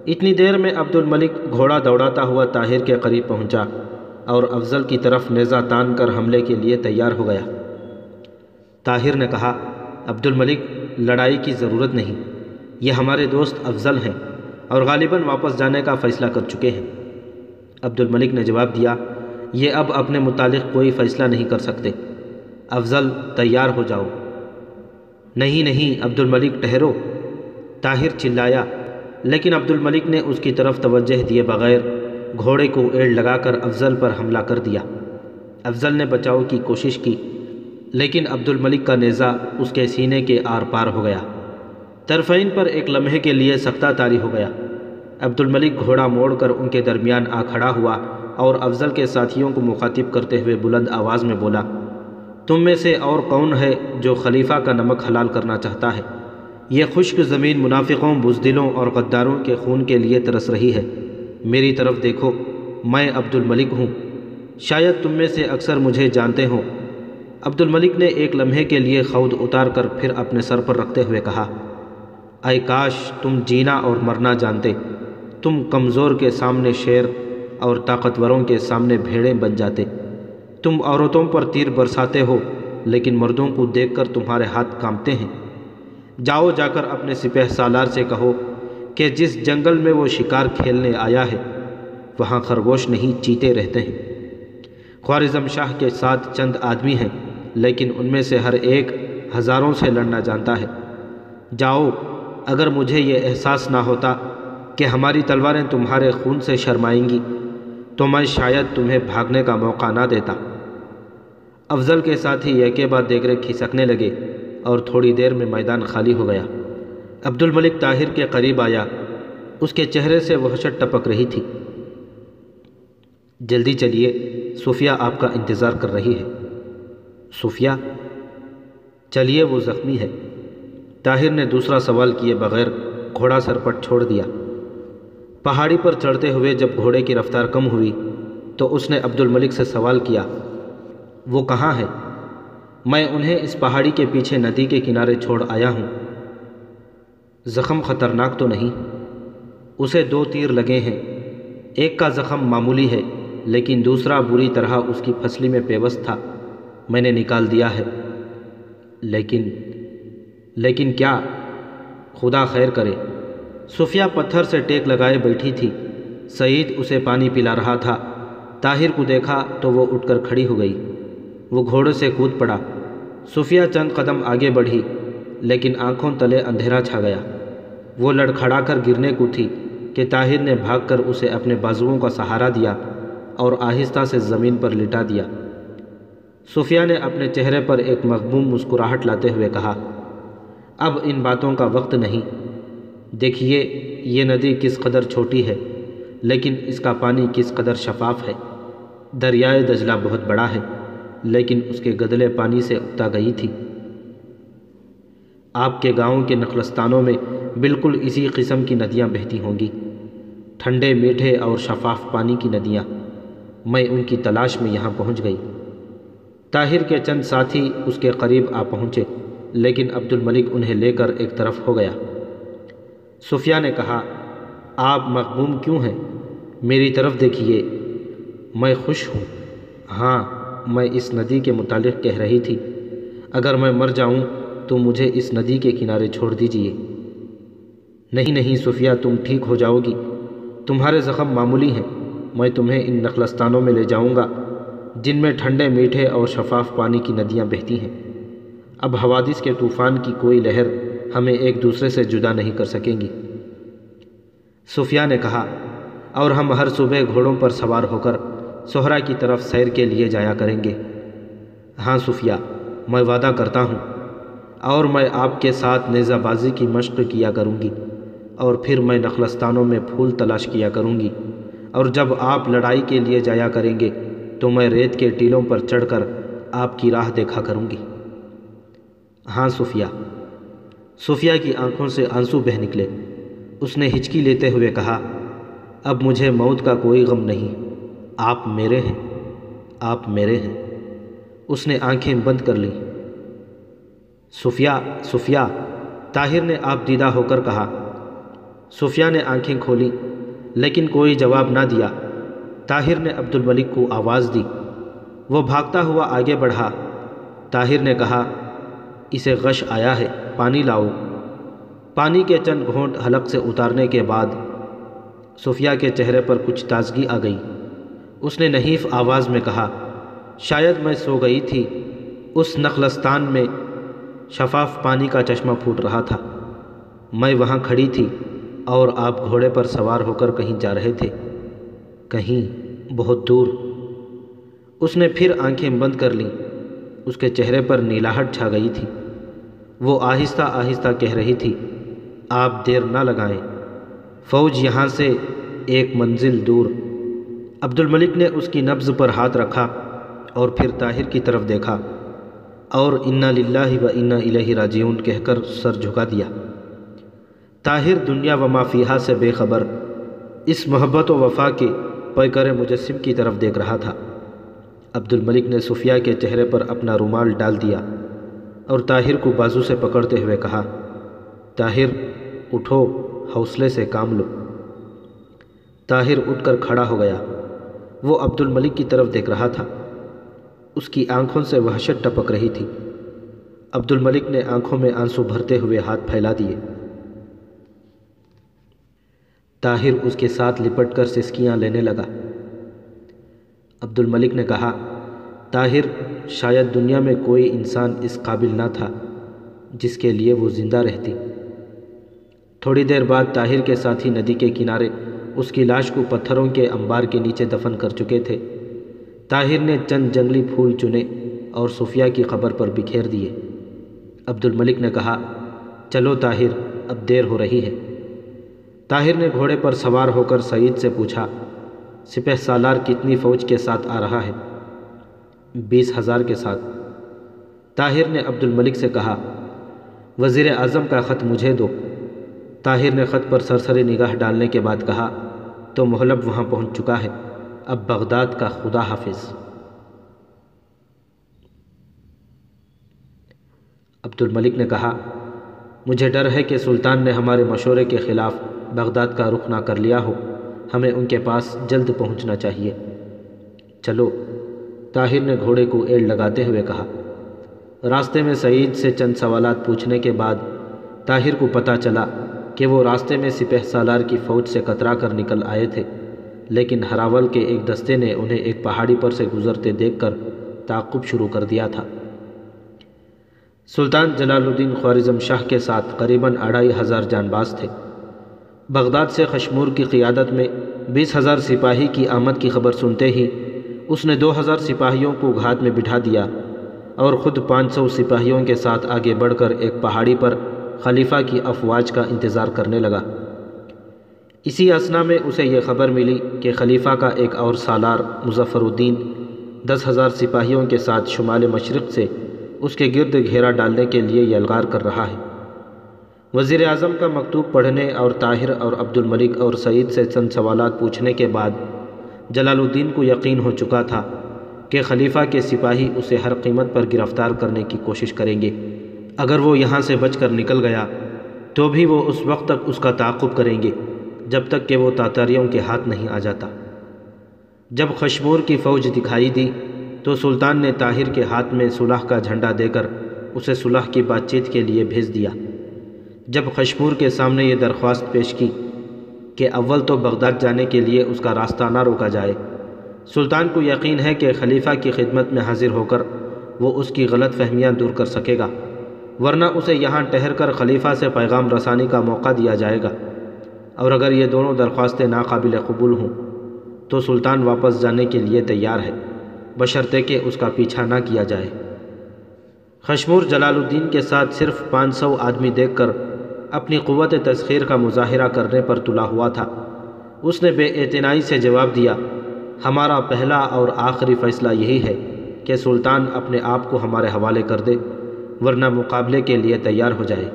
اتنی دیر میں عبد الملک گھوڑا دوڑاتا ہوا طاہر کے قریب پہنچا اور افضل کی طرف نیزہ تان کر حملے کے لیے تیار ہو گیا۔ طاہر نے کہا، عبد الملک، لڑائی کی ضرورت نہیں، یہ ہمارے دوست افضل ہیں اور غالباً واپس جانے کا فیصلہ کر چکے ہیں۔ عبد الملک نے جواب دیا، یہ اب اپنے متعلق کوئی فیصلہ نہیں کر سکتے۔ افضل، تیار ہو جاؤ۔ نہیں نہیں عبد الملک، ٹھہرو، طاہر چلایا، لیکن عبد الملک نے اس کی طرف توجہ دیے بغیر گھوڑے کو ایڑ لگا کر افضل پر حملہ کر دیا۔ افضل نے بچاؤ کی کوشش کی، لیکن عبد الملک کا نیزہ اس کے سینے کے آر پار ہو گیا۔ طرفین پر ایک لمحے کے لیے سختہ طاری ہو گیا۔ عبد الملک گھوڑا موڑ کر ان کے درمیان آ کھڑا ہوا اور افضل کے ساتھیوں کو مخاطب کرتے ہوئے بلند آواز میں بولا، تم میں سے اور کون ہے جو خلیفہ کا نمک حلال کرنا چاہتا ہے؟ یہ خشک زمین منافقوں، بزدلوں اور غداروں کے خون کے لیے ترس رہی ہے۔ میری طرف دیکھو، میں عبد الملک ہوں، شاید تم میں سے اکثر مجھے جانتے ہوں۔ عبد الملک نے ایک لمحے کے لیے خود اتار کر پھر اپنے سر پر رکھتے ہوئے کہا، اے کاش تم جینا اور مرنا جانتے، تم کمزور کے سامنے شیر اور طاقتوروں کے سامنے بھیڑیں بن جاتے۔ تم عورتوں پر تیر برساتے ہو، لیکن مردوں کو دیکھ کر تمہارے ہاتھ کانپتے ہیں۔ جاؤ، جا کر اپنے سپہ سالار سے کہو کہ جس جنگل میں وہ شکار کھیلنے آیا ہے وہاں خرگوش نہیں چیتے رہتے ہیں۔ خوارزم شاہ کے ساتھ چند آدمی ہیں، لیکن ان میں سے ہر ایک ہزاروں سے لڑنا جانتا ہے۔ جاؤ، اگر مجھے یہ احساس نہ ہوتا کہ ہماری تلواریں تمہارے خون سے شرمائیں گی تو میں شاید تمہیں بھاگنے کا موقع نہ دیتا۔ افضل کے ساتھی یکے بعد دیگرے کھسکنے لگے اور تھوڑی دیر میں میدان خالی ہو گیا۔ عبد الملک طاہر کے قریب آیا، اس کے چہرے سے وحشت ٹپک رہی تھی۔ جلدی چلیے، صفیہ آپ کا انتظار کر رہی ہے۔ صفیہ؟ چلیے، وہ زخمی ہے۔ طاہر نے دوسرا سوال کیے بغیر گھوڑا سرپٹ چھوڑ دیا۔ پہاڑی پر چڑھتے ہوئے جب گھوڑے کی رفتار کم ہوئی تو اس نے عبد الملک سے سوال کیا، وہ کہاں ہے؟ میں انہیں اس پہاڑی کے پیچھے ندی کے کنارے چھوڑ آیا ہوں۔ زخم خطرناک تو نہیں؟ اسے 2 تیر لگے ہیں، ایک کا زخم معمولی ہے لیکن دوسرا بری طرح اس کی پھسلی میں پیوست تھا، میں نے نکال دیا ہے۔ لیکن کیا؟ خدا خیر کرے۔ صفیہ پتھر سے ٹیک لگائے بیٹھی تھی، سعید اسے پانی پلا رہا تھا۔ طاہر کو دیکھا تو وہ اٹھ کر کھڑی ہو گئی۔ وہ گھوڑے سے کود پڑا۔ صفیہ چند قدم آگے بڑھی لیکن آنکھوں تلے اندھیرا چھا گیا۔ وہ لڑکھڑا کر گرنے کو تھی کہ طاہر نے بھاگ کر اسے اپنے بازوؤں کا سہارا دیا اور آہستہ سے زمین پر لٹا دیا۔ صفیہ نے اپنے چہرے پر ایک مغموم مسکراہٹ لاتے ہوئے کہا، اب ان باتوں کا وقت نہیں۔ دیکھیے یہ ندی کس قدر چھوٹی ہے لیکن اس کا پانی کس قدر شفاف ہے۔ دریائے دجلہ بہت بڑا ہے لیکن اس کے گدلے پانی سے اکتا گئی تھی۔ آپ کے گاؤں کے نخلستانوں میں بالکل اسی قسم کی ندیاں بہتی ہوں گی، ٹھنڈے میٹھے اور شفاف پانی کی ندیاں۔ میں ان کی تلاش میں یہاں پہنچ گئی۔ طاہر کے چند ساتھی اس کے قریب آ پہنچے لیکن عبد الملک انہیں لے کر ایک طرف ہو گیا۔ صفیہ نے کہا، آپ مغموم کیوں ہیں؟ میری طرف دیکھیے، میں خوش ہوں۔ ہاں، میں اس ندی کے متعلق کہہ رہی تھی، اگر میں مر جاؤں تو مجھے اس ندی کے کنارے چھوڑ دیجیے۔ نہیں نہیں صفیہ، تم ٹھیک ہو جاؤ گی، تمہارے زخم معمولی ہیں، میں تمہیں ان نخلستانوں میں لے جاؤں گا جن میں ٹھنڈے میٹھے اور شفاف پانی کی ندیاں بہتی ہیں۔ اب حوادث کے طوفان کی کوئی لہر ہمیں ایک دوسرے سے جدا نہیں کر سکیں گی۔ صفیہ نے کہا، اور ہم ہر صبح گھوڑوں پر سوار ہو کر صحرا کی طرف سیر کے لیے جایا کریں گے۔ ہاں صفیہ، میں وعدہ کرتا ہوں، اور میں آپ کے ساتھ نیزہ بازی کی مشق کیا کروں گی، اور پھر میں نخلستانوں میں پھول تلاش کیا کروں گی، اور جب آپ لڑائی کے لیے جایا کریں گے تو میں ریت کے ٹیلوں پر چڑھ کر آپ کی راہ دیکھا کروں گی۔ ہاں صفیہ۔ صفیہ کی آنکھوں سے آنسو بہہ نکلے۔ اس نے ہچکی لیتے ہوئے کہا، اب مجھے موت کا کوئی غم نہیں، آپ میرے ہیں، آپ میرے ہیں۔ اس نے آنکھیں بند کر لیں۔ صفیہ، صفیہ، طاہر نے آپ دیدہ ہو کر کہا۔ صفیہ نے آنکھیں کھولیں لیکن کوئی جواب نہ دیا۔ طاہر نے عبد الملک کو آواز دی۔ وہ بھاگتا ہوا آگے بڑھا۔ طاہر نے کہا، اسے غش آیا ہے، پانی لاؤ۔ پانی کے چند گھونٹ حلق سے اتارنے کے بعد صفیہ کے چہرے پر کچھ تازگی آ گئی۔ اس نے نحیف آواز میں کہا، شاید میں سو گئی تھی۔ اس نخلستان میں شفاف پانی کا چشمہ پھوٹ رہا تھا۔ میں وہاں کھڑی تھی اور آپ گھوڑے پر سوار ہو کر کہیں جا رہے تھے، کہیں بہت دور۔ اس نے پھر آنکھیں بند کر لیں۔ اس کے چہرے پر نیلاہٹ چھا گئی تھی۔ وہ آہستہ آہستہ کہہ رہی تھی، آپ دیر نہ لگائیں، فوج یہاں سے ایک منزل دور۔ عبد الملک نے اس کی نبض پر ہاتھ رکھا اور پھر طاہر کی طرف دیکھا اور انا للہ و انا الیہ راجعون کہہ کر سر جھکا دیا۔ طاہر دنیا و ما فیہا سے بے خبر اس محبت و وفا کے پیکر مجسم کی طرف دیکھ رہا تھا۔ عبد الملک نے صفیہ کے چہرے پر اپنا رومال ڈال دیا اور طاہر کو بازو سے پکڑتے ہوئے کہا، طاہر اٹھو، حوصلے سے کام لو۔ طاہر اٹھ کر کھڑا ہو گیا۔ وہ عبد الملک کی طرف دیکھ رہا تھا۔ اس کی آنکھوں سے وحشت ٹپک رہی تھی۔ عبد الملک نے آنکھوں میں آنسو بھرتے ہوئے ہاتھ پھیلا دیے۔ طاہر اس کے ساتھ لپٹ کر سسکیاں لینے لگا۔ عبد الملک نے کہا، طاہر، شاید دنیا میں کوئی انسان اس قابل نہ تھا جس کے لیے وہ زندہ رہتی۔ تھوڑی دیر بعد طاہر کے ساتھی ندی کے کنارے اس کی لاش کو پتھروں کے انبار کے نیچے دفن کر چکے تھے۔ طاہر نے چند جنگلی پھول چنے اور صفیہ کی قبر پر بکھیر دیے۔ عبد الملک نے کہا، چلو طاہر، اب دیر ہو رہی ہے۔ طاہر نے گھوڑے پر سوار ہو کر سعید سے پوچھا، سپہ سالار کتنی فوج کے ساتھ آ رہا ہے؟ 20,000 کے ساتھ۔ طاہر نے عبد الملک سے کہا، وزیر اعظم کا خط مجھے دو۔ طاہر نے خط پر سرسری نگاہ ڈالنے کے بعد کہا، تو محلب وہاں پہنچ چکا ہے، اب بغداد کا خدا حافظ۔ عبد الملک نے کہا، مجھے ڈر ہے کہ سلطان نے ہمارے مشورے کے خلاف بغداد کا رخ نہ کر لیا ہو، ہمیں ان کے پاس جلد پہنچنا چاہیے۔ چلو، طاہر نے گھوڑے کو ایڑ لگاتے ہوئے کہا۔ راستے میں سعید سے چند سوالات پوچھنے کے بعد طاہر کو پتہ چلا کہ وہ راستے میں سپہ سالار کی فوج سے کترا کر نکل آئے تھے، لیکن ہراول کے ایک دستے نے انہیں ایک پہاڑی پر سے گزرتے دیکھ کر تعاقب شروع کر دیا تھا۔ سلطان جلال الدین خوارزم شاہ کے ساتھ قریباً 2500 جانباز تھے۔ بغداد سے خشمور کی قیادت میں 20,000 سپاہی کی آمد کی خبر سنتے ہی اس نے 2,000 سپاہیوں کو گھات میں بٹھا دیا اور خود 500 سپاہیوں کے ساتھ آگے بڑھ کر ایک پہاڑی پر خلیفہ کی افواج کا انتظار کرنے لگا۔ اسی اثنا میں اسے یہ خبر ملی کہ خلیفہ کا ایک اور سالار مظفر الدین 10,000 سپاہیوں کے ساتھ شمال مشرق سے اس کے گرد گھیرا ڈالنے کے لیے یلغار کر رہا ہے۔ وزیر اعظم کا مکتوب پڑھنے اور طاہر اور عبد الملک اور سعید سے چند سوالات پوچھنے کے بعد جلال الدین کو یقین ہو چکا تھا کہ خلیفہ کے سپاہی اسے ہر قیمت پر گرفتار کرنے کی کوشش کریں گے۔ اگر وہ یہاں سے بچ کر نکل گیا تو بھی وہ اس وقت تک اس کا تعاقب کریں گے جب تک کہ وہ تاتاریوں کے ہاتھ نہیں آ جاتا۔ جب خشمور کی فوج دکھائی دی تو سلطان نے طاہر کے ہاتھ میں صلح کا جھنڈا دے کر اسے صلح کی بات چیت کے لیے بھیج دیا۔ جب خشمور کے سامنے یہ درخواست پیش کی کہ اول تو بغداد جانے کے لیے اس کا راستہ نہ روکا جائے۔ سلطان کو یقین ہے کہ خلیفہ کی خدمت میں حاضر ہو کر وہ اس کی غلط فہمیاں دور کر سکے گا، ورنہ اسے یہاں ٹھہر کر خلیفہ سے پیغام رسانی کا موقع دیا جائے گا، اور اگر یہ دونوں درخواستیں ناقابل قبول ہوں تو سلطان واپس جانے کے لیے تیار ہے، بشرطے کہ اس کا پیچھا نہ کیا جائے۔ خشمور جلال الدین کے ساتھ صرف 500 آدمی دیکھ کر اپنی قوت تسخیر کا مظاہرہ کرنے پر تلا ہوا تھا۔ اس نے بے اعتنائی سے جواب دیا، ہمارا پہلا اور آخری فیصلہ یہی ہے کہ سلطان اپنے آپ کو ہمارے حوالے کر دے، ورنہ مقابلے کے لیے تیار ہو جائے۔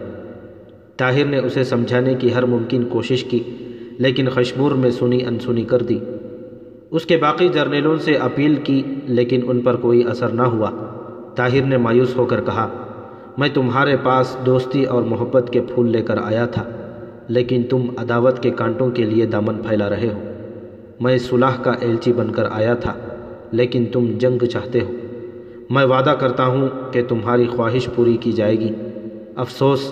طاہر نے اسے سمجھانے کی ہر ممکن کوشش کی، لیکن خشمور میں سنی انسنی کر دی۔ اس کے باقی جرنیلوں سے اپیل کی، لیکن ان پر کوئی اثر نہ ہوا۔ طاہر نے مایوس ہو کر کہا، میں تمہارے پاس دوستی اور محبت کے پھول لے کر آیا تھا، لیکن تم عداوت کے کانٹوں کے لیے دامن پھیلا رہے ہو۔ میں صلح کا ایلچی بن کر آیا تھا، لیکن تم جنگ چاہتے ہو۔ میں وعدہ کرتا ہوں کہ تمہاری خواہش پوری کی جائے گی۔ افسوس،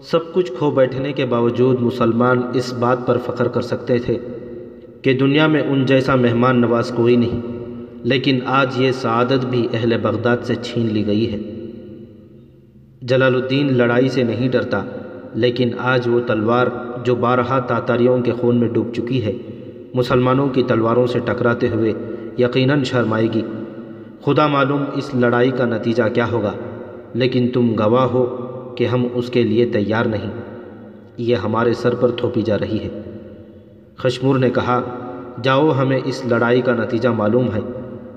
سب کچھ کھو بیٹھنے کے باوجود مسلمان اس بات پر فخر کر سکتے تھے کہ دنیا میں ان جیسا مہمان نواز کوئی نہیں، لیکن آج یہ سعادت بھی اہل بغداد سے چھین لی گئی ہے۔ جلال الدین لڑائی سے نہیں ڈرتا، لیکن آج وہ تلوار جو بارہا تاتاریوں کے خون میں ڈوب چکی ہے، مسلمانوں کی تلواروں سے ٹکراتے ہوئے یقیناً شرمائے گی۔ خدا معلوم اس لڑائی کا نتیجہ کیا ہوگا، لیکن تم گواہ ہو کہ ہم اس کے لیے تیار نہیں۔ یہ ہمارے سر پر تھوپی جا رہی ہے۔ خشمور نے کہا، جاؤ، ہمیں اس لڑائی کا نتیجہ معلوم ہے،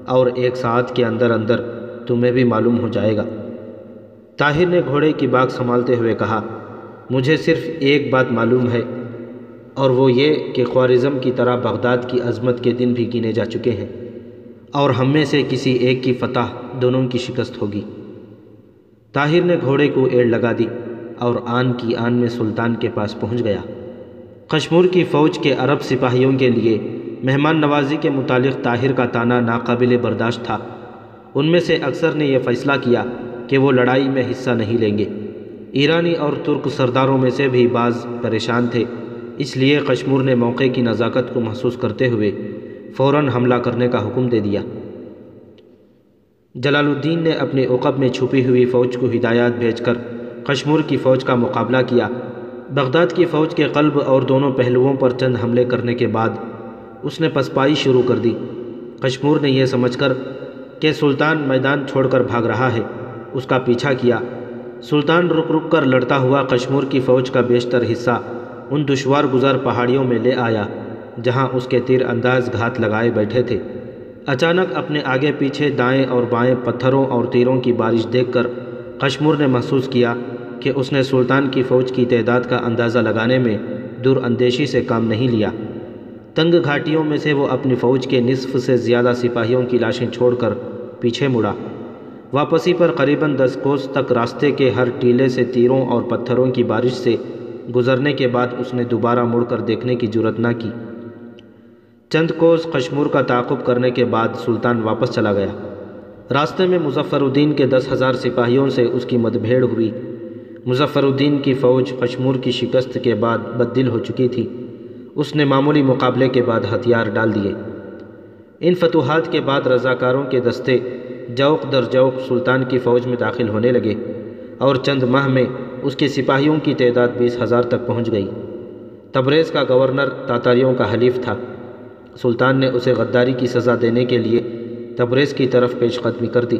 اور 1 ساعت کے اندر اندر تمہیں بھی معلوم ہو جائے گا۔ طاہر نے گھوڑے کی باگ سنبھالتے ہوئے کہا، مجھے صرف ایک بات معلوم ہے، اور وہ یہ کہ خوارزم کی طرح بغداد کی عظمت کے دن بھی گنے جا چکے ہیں، اور ہم میں سے کسی ایک کی فتح دونوں کی شکست ہوگی۔ طاہر نے گھوڑے کو ایڑ لگا دی اور آن کی آن میں سلطان کے پاس پہنچ گیا۔ خشمور کی فوج کے عرب سپاہیوں کے لیے مہمان نوازی کے متعلق طاہر کا طعنہ ناقابل برداشت تھا۔ ان میں سے اکثر نے یہ فیصلہ کیا کہ وہ لڑائی میں حصہ نہیں لیں گے۔ ایرانی اور ترک سرداروں میں سے بھی بعض پریشان تھے، اس لیے خشمور نے موقع کی نزاکت کو محسوس کرتے ہوئے فوراً حملہ کرنے کا حکم دے دیا۔ جلال الدین نے اپنے عقب میں چھپی ہوئی فوج کو ہدایات بھیج کر خشمور کی فوج کا مقابلہ کیا۔ بغداد کی فوج کے قلب اور دونوں پہلوؤں پر چند حملے کرنے کے بعد اس نے پسپائی شروع کر دی۔ خشمور نے یہ سمجھ کر کہ سلطان میدان چھوڑ کر بھاگ رہا ہے، اس کا پیچھا کیا۔ سلطان رک رک کر لڑتا ہوا خشمور کی فوج کا بیشتر حصہ ان دشوار گزار پہاڑیوں میں لے آیا جہاں اس کے تیر انداز گھات لگائے بیٹھے تھے۔ اچانک اپنے آگے پیچھے دائیں اور بائیں پتھروں اور تیروں کی بارش دیکھ کر خشمور نے محسوس کیا کہ اس نے سلطان کی فوج کی تعداد کا اندازہ لگانے میں دور اندیشی سے کام نہیں لیا۔ تنگ گھاٹیوں میں سے وہ اپنی فوج کے نصف سے زیادہ سپاہیوں کی لاشیں چھوڑ کر پیچھے مڑا۔ واپسی پر قریباً 10 کوس تک راستے کے ہر ٹیلے سے تیروں اور پتھروں کی بارش سے گزرنے کے بعد اس نے دوبارہ مڑ کر دیکھنے کی جرأت نہ کی۔ چند کوس خشمور کا تعاقب کرنے کے بعد سلطان واپس چلا گیا۔ راستے میں مظفر الدین کے 10,000 سپاہیوں سے اس کی مدبھیڑ ہوئی۔ مظفر الدین کی فوج خشمور کی شکست کے بعد بددل ہو چکی تھی۔ اس نے معمولی مقابلے کے بعد ہتھیار ڈال دیے۔ ان فتوحات کے بعد رضاکاروں کے دستے جوق در جوق سلطان کی فوج میں داخل ہونے لگے، اور چند ماہ میں اس کے سپاہیوں کی تعداد 20,000 تک پہنچ گئی۔ تبریز کا گورنر تاتاریوں کا حلیف تھا۔ سلطان نے اسے غداری کی سزا دینے کے لیے تبریز کی طرف پیش قدمی کر دی۔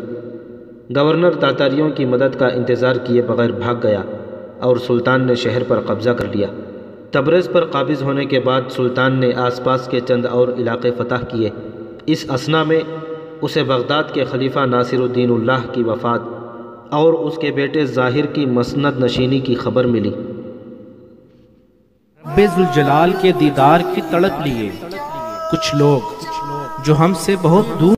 گورنر تاتاریوں کی مدد کا انتظار کیے بغیر بھاگ گیا، اور سلطان نے شہر پر قبضہ کر لیا۔ تبریز پر قابض ہونے کے بعد سلطان نے آس پاس کے چند اور علاقے فتح کیے۔ اس اثنا میں اسے بغداد کے خلیفہ ناصر الدین اللہ کی وفات اور اس کے بیٹے ظاہر کی مسند نشینی کی خبر ملی۔ رب ذوالجلال کے دیدار کی تڑپ لیے کچھ لوگ جو ہم سے بہت دور